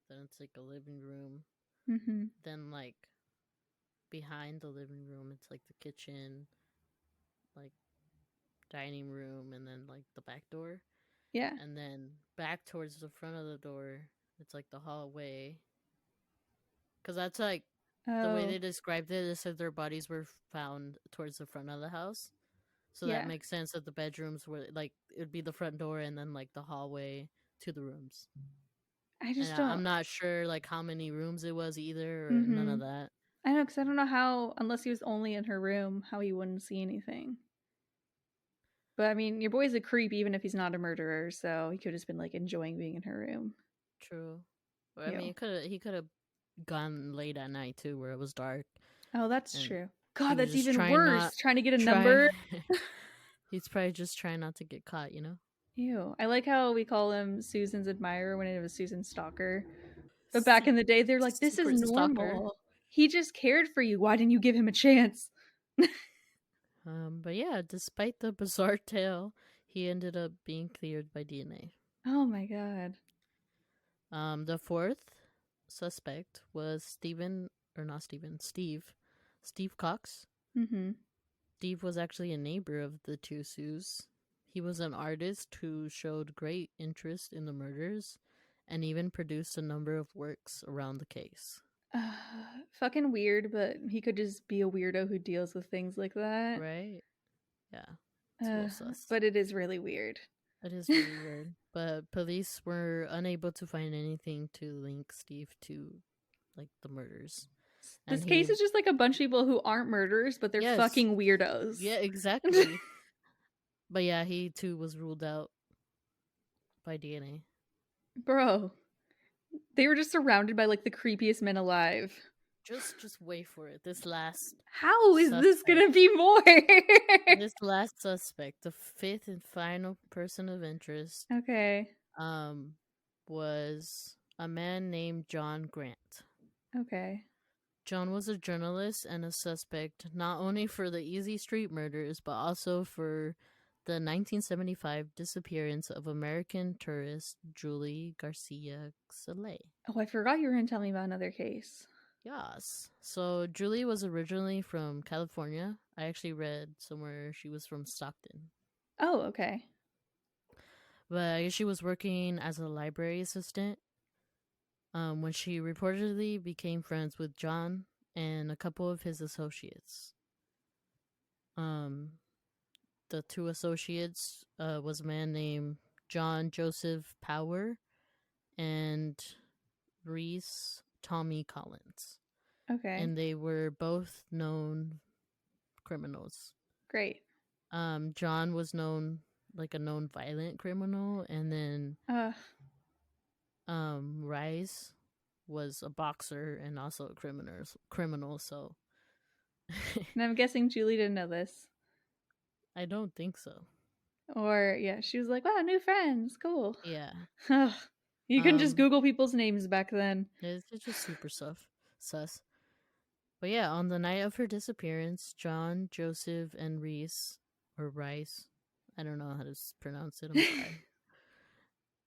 then it's like a living room, Mm-hmm. then like behind the living room, it's like the kitchen, like dining room, and then like the back door. Yeah. And then back towards the front of the door, it's like the hallway. Because that's like the way they described it. They said their bodies were found towards the front of the house. So that makes sense that the bedrooms were like, it would be the front door and then like the hallway to the rooms. I just don't. I'm not sure like how many rooms it was either, or none of that. I know, because I don't know how, unless he was only in her room, how he wouldn't see anything. But I mean, your boy's a creep even if he's not a murderer, so he could have just been like enjoying being in her room. True. Or, I mean, he could have gone late at night too, where it was dark. Oh, that's true. God, that's even trying worse. Trying to get a number. He's probably just trying not to get caught, you know? Ew. I like how we call him Susan's admirer when it was Susan's stalker. But back in the day, they're like, this is normal. Stalker. He just cared for you. Why didn't you give him a chance? But yeah, despite the bizarre tale, he ended up being cleared by DNA. Oh my god. The fourth suspect was Stephen Steve Cox. Mm-hmm. Steve was actually a neighbor of the two Sues. He was an artist who showed great interest in the murders and even produced a number of works around the case. Fucking weird, but he could just be a weirdo who deals with things like that. Right? Yeah. It's a little sus. But it is really weird. It is really weird. But police were unable to find anything to link Steve to, like, the murders. This case is just like a bunch of people who aren't murderers, but they're fucking weirdos. Yeah, exactly. But yeah, he too was ruled out by DNA. Bro, they were just surrounded by like the creepiest men alive. Just wait for it. This last How is this gonna be more? This last suspect, the fifth and final person of interest, okay, was a man named John Grant. Okay. John was a journalist and a suspect not only for the Easey Street murders, but also for the 1975 disappearance of American tourist Julie Garcia Soleil. Oh, I forgot you were going to tell me about another case. Yes. So Julie was originally from California. I actually read somewhere she was from Stockton. Oh, okay. But I guess she was working as a library assistant when she reportedly became friends with John and a couple of his associates. The two associates was a man named John Joseph Power and Rhys Tommy Collins. Okay. And they were both known criminals. Great. John was known like a known violent criminal, and then Rhys was a boxer and also a criminal, so and I'm guessing Julie didn't know this. I don't think so. Or yeah, she was like, wow, new friends, cool. Yeah. You can just Google people's names back then. It's just super sus. But yeah, on the night of her disappearance, John, Joseph, and Rhys, or Rhys, I don't know how to pronounce it, I'm sorry.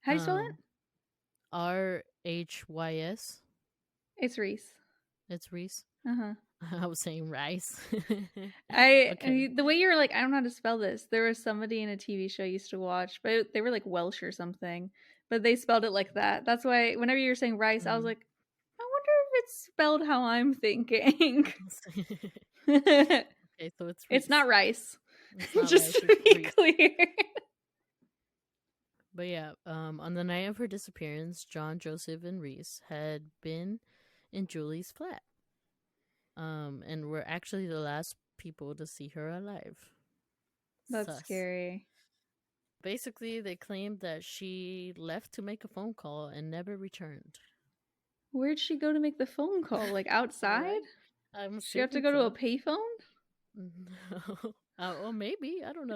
How do you spell it? R-H-Y-S. It's Rhys. It's Rhys? Uh-huh. I was saying Rhys. The way you were like, I don't know how to spell this. There was somebody in a TV show I used to watch, but they were like Welsh or something. But they spelled it like that. That's why whenever you were saying Rhys, I was like, I wonder if it's spelled how I'm thinking. Okay, so it's Rhys. It's not rice. It's not just rice, to be clear. But yeah, on the night of her disappearance, John, Joseph, and Rhys had been in Julie's flat. And were actually the last people to see her alive. That's scary. Basically, they claimed that she left to make a phone call and never returned. Where'd she go to make the phone call? Like outside? Right? She have to go to a payphone? No. Oh, maybe. I don't know.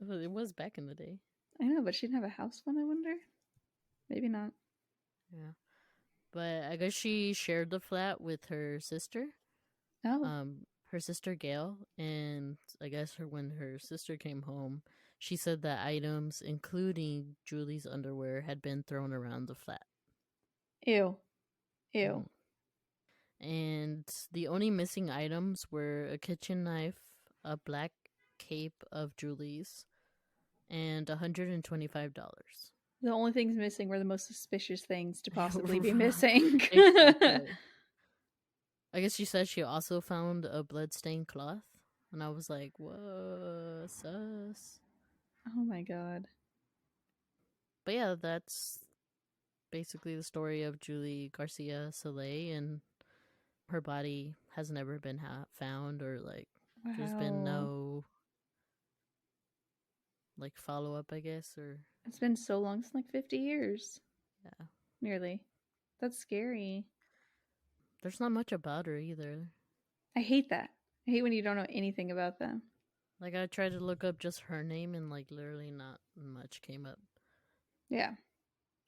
It was back in the day. I know, but she didn't have a house phone, I wonder? Maybe not. Yeah. But I guess she shared the flat with her sister. Oh. Her sister Gail, and I guess when her sister came home, she said that items, including Julie's underwear, had been thrown around the flat. Ew. And the only missing items were a kitchen knife, a black cape of Julie's, and $125. The only things missing were the most suspicious things to possibly be missing. Exactly. I guess she said she also found a bloodstained cloth. And I was like, whoa, sus. Oh my god. But yeah, that's basically the story of Julie Garcia Soleil. And her body has never been found, or like, there's been no like follow-up, I guess, or... It's been so long, it's like 50 years. Yeah. Nearly. That's scary. There's not much about her either. I hate that. I hate when you don't know anything about them. Like, I tried to look up just her name and, like, literally not much came up. Yeah.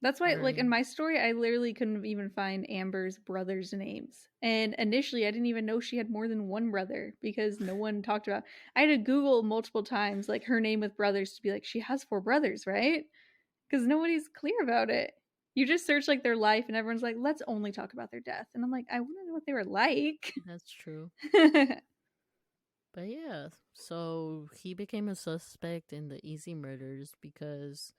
That's why, like, in my story, I literally couldn't even find Amber's brothers' names. And initially, I didn't even know she had more than one brother because no one talked about... I had to Google multiple times, like, her name with brothers to be like, she has 4 brothers, right? Because nobody's clear about it. You just search like their life and everyone's like, let's only talk about their death. And I'm like, I want to know what they were like. That's true. But yeah, so he became a suspect in the Easey murders because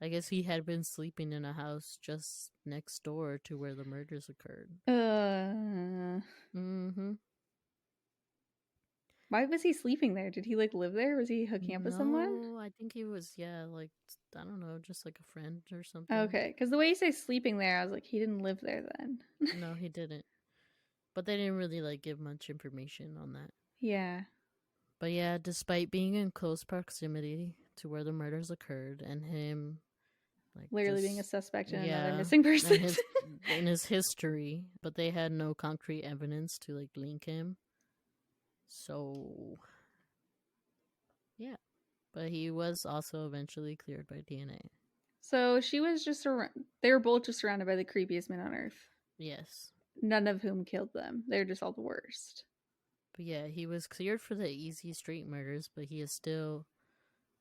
I guess he had been sleeping in a house just next door to where the murders occurred. Why was he sleeping there? Did he like live there? Was he hooking up with someone? No, I think he was, like, I don't know, just like a friend or something. Okay, because the way you say sleeping there, I was like, he didn't live there then. No, he didn't. But they didn't really like give much information on that. Yeah. But yeah, despite being in close proximity to where the murders occurred and him like literally being a suspect in another missing person in his history, but they had no concrete evidence to like link him. So yeah, but he was also eventually cleared by DNA. So she was just they were both just surrounded by the creepiest men on earth. Yes. None of whom killed them. They're just all the worst. But yeah, he was cleared for the Easey Street murders, but he is still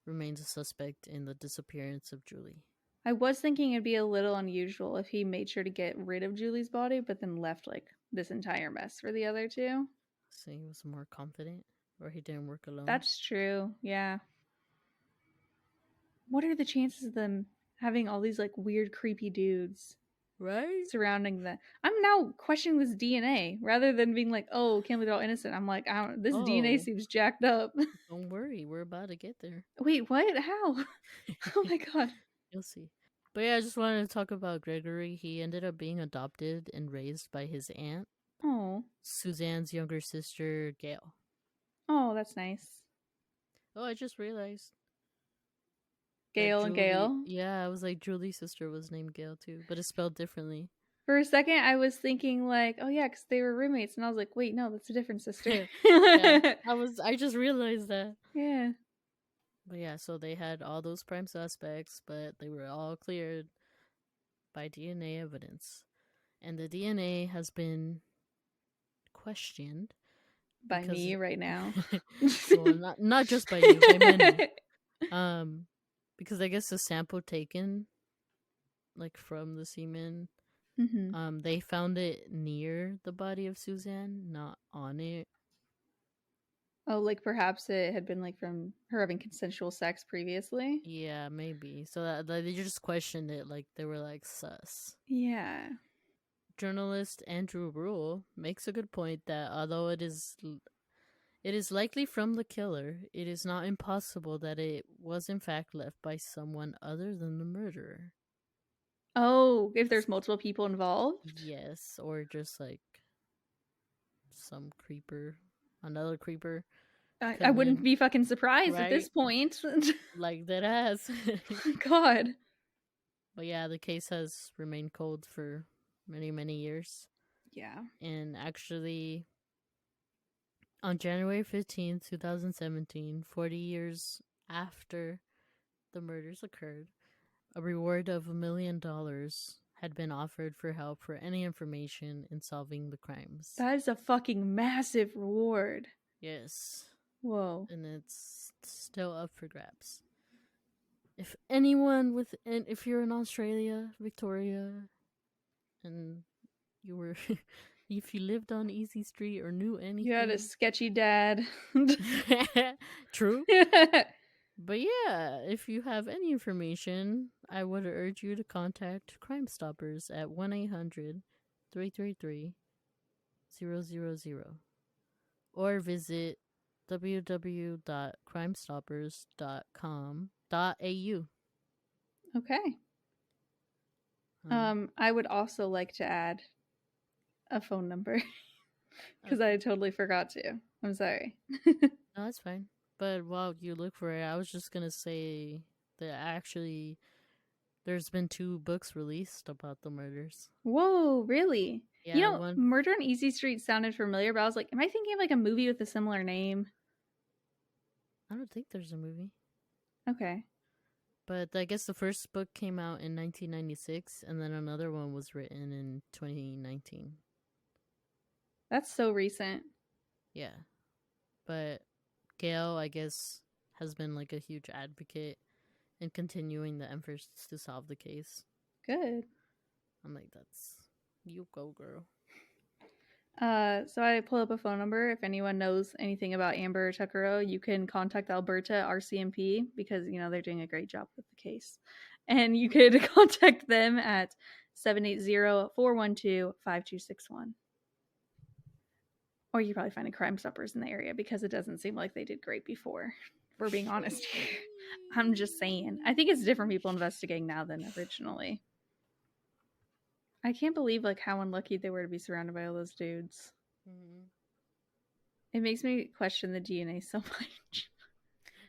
remains a suspect in the disappearance of Julie. I was thinking it'd be a little unusual if he made sure to get rid of Julie's body, but then left like this entire mess for the other two. So he was more confident, or he didn't work alone. That's true, yeah. What are the chances of them having all these like weird, creepy dudes? Right? Surrounding them. I'm now questioning this DNA rather than being like, oh, can't believe they're all innocent. I'm like, this DNA seems jacked up. Don't worry, we're about to get there. Wait, what? How? Oh my god. You'll see. But yeah, I just wanted to talk about Gregory. He ended up being adopted and raised by his aunt. Oh. Suzanne's younger sister, Gail. Oh, that's nice. Oh, I just realized. Gail and Gail? Yeah, I was like, Julie's sister was named Gail too, but it's spelled differently. For a second, I was thinking like, oh yeah, because they were roommates, and I was like, wait, no, that's a different sister. Yeah, I just realized that. Yeah. But yeah, so they had all those prime suspects, but they were all cleared by DNA evidence. And the DNA has been questioned. By me right now. Well, not just by you, by many. Because I guess the sample taken, like from the semen, they found it near the body of Suzanne, not on it. Oh, like perhaps it had been like from her having consensual sex previously? Yeah, maybe. So that they just questioned it, like they were like sus. Yeah. Journalist Andrew Rule makes a good point that although it is likely from the killer, it is not impossible that it was in fact left by someone other than the murderer. Oh, if there's multiple people involved? Yes, or just like some creeper, another creeper. I wouldn't be fucking surprised right? At this point. Like that ass. God. But yeah, the case has remained cold for many, many years. Yeah. And actually, on January 15th, 2017, 40 years after the murders occurred, a reward of $1 million had been offered for help for any information in solving the crimes. That is a fucking massive reward. Yes. Whoa. And it's still up for grabs. If anyone if you're in Australia, Victoria, and you were, if you lived on Easey Street or knew anything. You had a sketchy dad. True. But yeah, if you have any information, I would urge you to contact Crime Stoppers at 1-800-333-000 or visit www.crimestoppers.com.au. Okay. I would also like to add a phone number because I totally forgot to. I'm sorry. No, that's fine. But while you look for it, I was just gonna say that actually there's been 2 books released about the murders. Whoa, really? Yeah, you know, Murder on Easey Street sounded familiar, but I was like, am I thinking of like a movie with a similar name? I don't think there's a movie. Okay. But I guess the first book came out in 1996, and then another one was written in 2019. That's so recent. Yeah. But Gail, I guess, has been like a huge advocate in continuing the efforts to solve the case. Good. I'm like, that's you go, girl. So I pull up a phone number. If anyone knows anything about Amber Tuccaro, you can contact Alberta RCMP because, they're doing a great job with the case. And you could contact them at 780-412-5261. Or you probably find a Crime Stoppers in the area because it doesn't seem like they did great before. If we're being honest here. I'm just saying. I think it's different people investigating now than originally. I can't believe how unlucky they were to be surrounded by all those dudes. Mm-hmm. It makes me question the DNA so much.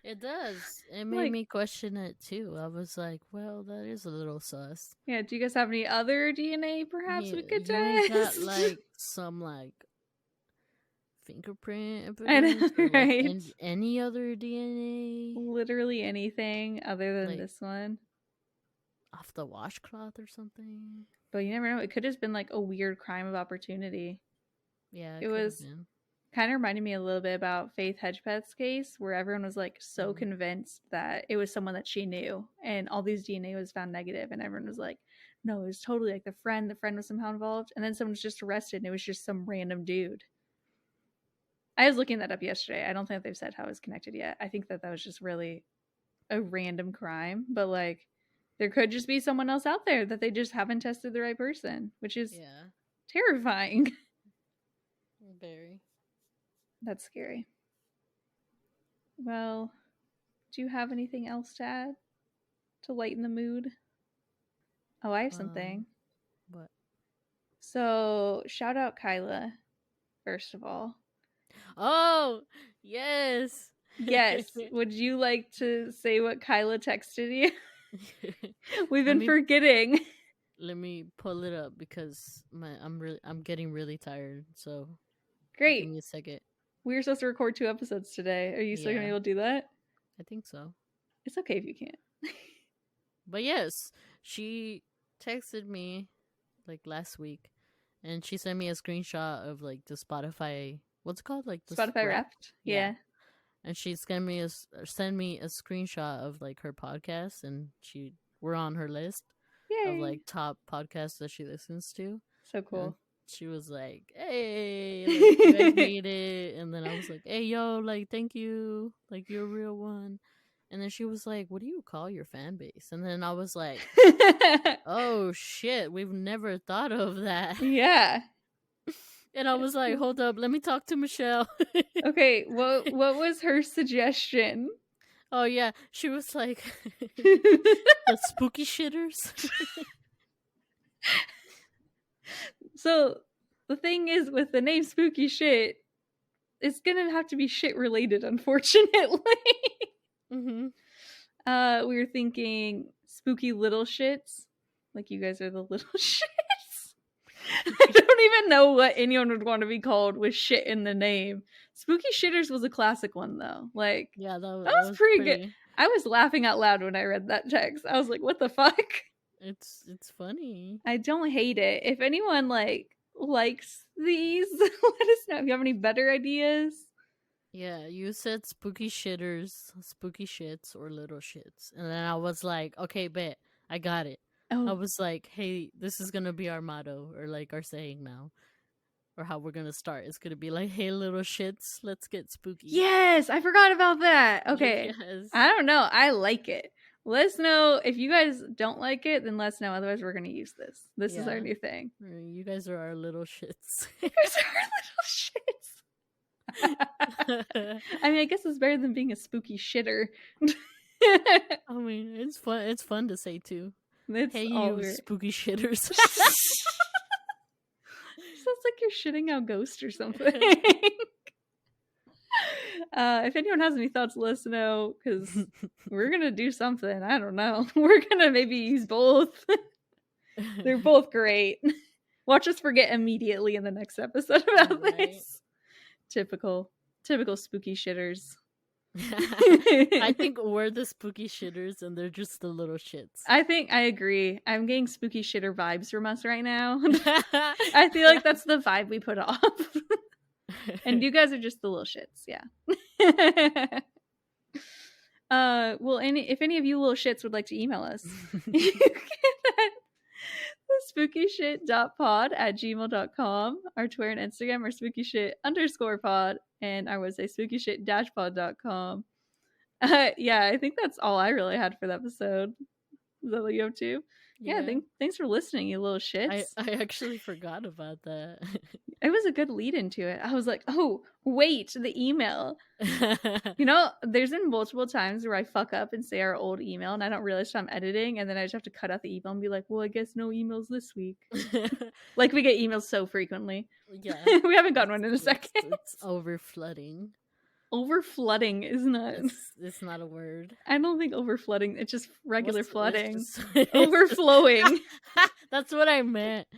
It does. It made me question it too. I was like, well, that is a little sus. Yeah, do you guys have any other DNA perhaps we could test? Got some fingerprint evidence? I know, right? Any other DNA? Literally anything other than this one. Off the washcloth or something? But you never know. It could have been a weird crime of opportunity. Yeah, it was kind of reminding me a little bit about Faith Hedgepeth's case, where everyone was so convinced that it was someone that she knew, and all these DNA was found negative, and everyone was like, no, it was totally the friend was somehow involved, and then someone was just arrested, and it was just some random dude. I was looking that up yesterday. I don't think they've said how it was connected yet. I think that was just really a random crime, but there could just be someone else out there that they just haven't tested the right person, which is terrifying. Very. That's scary. Well, do you have anything else to add to lighten the mood? Oh, I have something. What? So, shout out Kyla, first of all. Oh, yes. Yes. Would you like to say what Kyla texted you? We've been forgetting. Let me pull it up because I'm getting really tired. So great. Give me a second. We were supposed to record 2 episodes today. Are you still gonna be able to do that? I think so. It's okay if you can't. But yes, she texted me last week, and she sent me a screenshot of the Spotify. What's it called? The Wrapped. Wrapped. Yeah. And she's send me a screenshot of her podcast, and we're on her list. Yay. Of top podcasts that she listens to. So cool. And she was like, "Hey, you guys made it," and then I was like, "Hey, yo, thank you, you're a real one." And then she was like, "What do you call your fan base?" And then I was like, "Oh shit, we've never thought of that." Yeah. And I was like, hold up, let me talk to Michelle. Okay, what was her suggestion? Oh, yeah. She was like, the spooky shitters. So, the thing is, with the name Spooky Shit, it's gonna have to be shit related, unfortunately. Mm-hmm. We were thinking spooky little shits. You guys are the little shits. I don't even know what anyone would want to be called with shit in the name. Spooky Shitters was a classic one, though. Yeah, that was pretty good. I was laughing out loud when I read that text. I was like, what the fuck? It's funny. I don't hate it. If anyone likes these, let us know if you have any better ideas. Yeah, you said spooky shitters, spooky shits, or little shits. And then I was like, okay, bet. I got it. Oh. I was like, hey, this is going to be our motto, or our saying now. Or how we're going to start. It's going to be hey, little shits, let's get spooky. Yes, I forgot about that. Okay. Yes. I don't know. I like it. Let us know. If you guys don't like it, then let us know. Otherwise, we're going to use this. This is our new thing. You guys are our little shits. You guys are our little shits. I mean, I guess it's better than being a spooky shitter. I mean, it's fun. It's fun to say, too. It's hey, you spooky shitters. Sounds like you're shitting out Ghost or something. If anyone has any thoughts, let us know, because we're gonna do something. I don't know. We're gonna maybe use both. They're both great. Watch us forget immediately in the next episode about this. Typical spooky shitters. I think we're the spooky shitters and they're just the little shits. I agree. I'm getting spooky shitter vibes from us right now. I feel like that's the vibe we put off. And you guys are just the little shits, yeah. Well, if any of you little shits would like to email us, you can at thespookyshit.pod@gmail.com. Our Twitter and Instagram are spookyshit_pod, and I would say spookyshit-pod.com. Yeah, I think that's all I really had for the episode. Is that what you have too? Yeah, thanks for listening, you little shits. I actually forgot about that. It was a good lead into it. I was like, oh, wait, the email. You know, there's been multiple times where I fuck up and say our old email and I don't realize I'm editing, and then I just have to cut out the email and be like, well, I guess no emails this week. Like, we get emails so frequently. Yeah. We haven't gotten one in a second. It's over flooding. Over flooding is not. It's not a word. I don't think over flooding. It's just regular flooding. Overflowing. That's what I meant.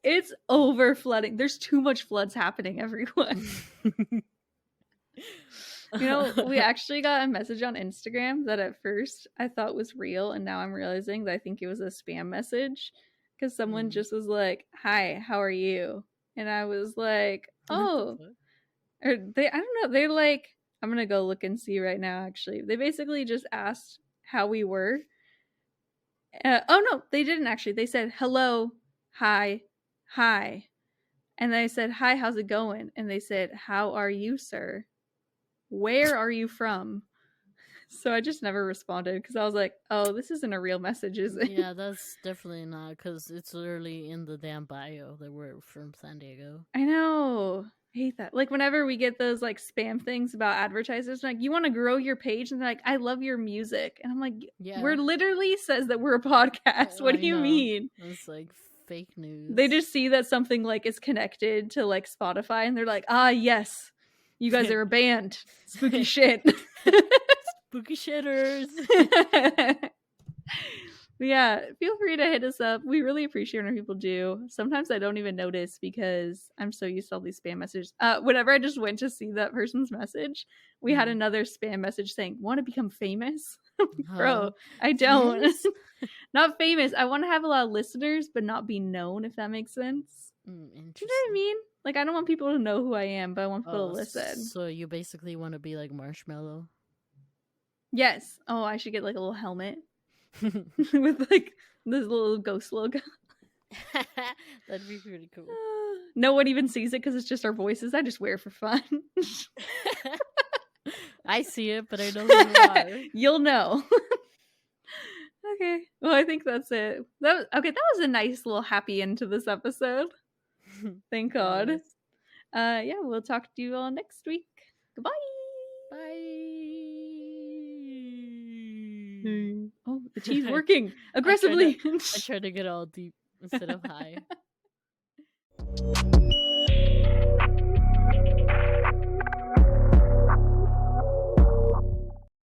It's over flooding. There's too much floods happening everywhere. You know, we actually got a message on Instagram that at first I thought was real, and now I'm realizing that I think it was a spam message because someone just was like, "Hi, how are you?" And I was like, "Oh." Or I don't know, they're like, I'm gonna go look and see right now, actually. They basically just asked how we were. Oh no, they didn't actually. They said, hello, hi. And I said, hi, how's it going? And they said, how are you, sir? Where are you from? So I just never responded because I was like, oh, this isn't a real message, is it? Yeah, that's definitely not, because it's literally in the damn bio that we're from San Diego. I know. I hate that. Like, whenever we get those like spam things about advertisers, like, you want to grow your page, and they're like, I love your music, and I'm like, yeah, we're literally says that we're a podcast. What do you mean? It's like fake news. They just see that something like is connected to like Spotify, and they're like, ah, yes, you guys are a band. Spooky shit. Spooky shitters. Yeah, feel free to hit us up. We really appreciate when people do. Sometimes I don't even notice because I'm so used to all these spam messages. Whenever I just went to see that person's message, we had another spam message saying, want to become famous? Bro, I don't. Not famous. I want to have a lot of listeners, but not be known, if that makes sense. Do you know what I mean? Like, I don't want people to know who I am, but I want people to listen. So you basically want to be like Marshmallow? Yes. Oh, I should get like a little helmet. With like this little ghost logo. That'd be pretty cool. No one even sees it because it's just our voices. I just wear it for fun. I see it, but I know who you are. You'll know. Okay. Well, I think that's it. That was a nice little happy end to this episode. Thank God. Yes. Yeah, we'll talk to you all next week. Goodbye. Bye. Oh, the tea's working aggressively. I tried to get all deep instead of high.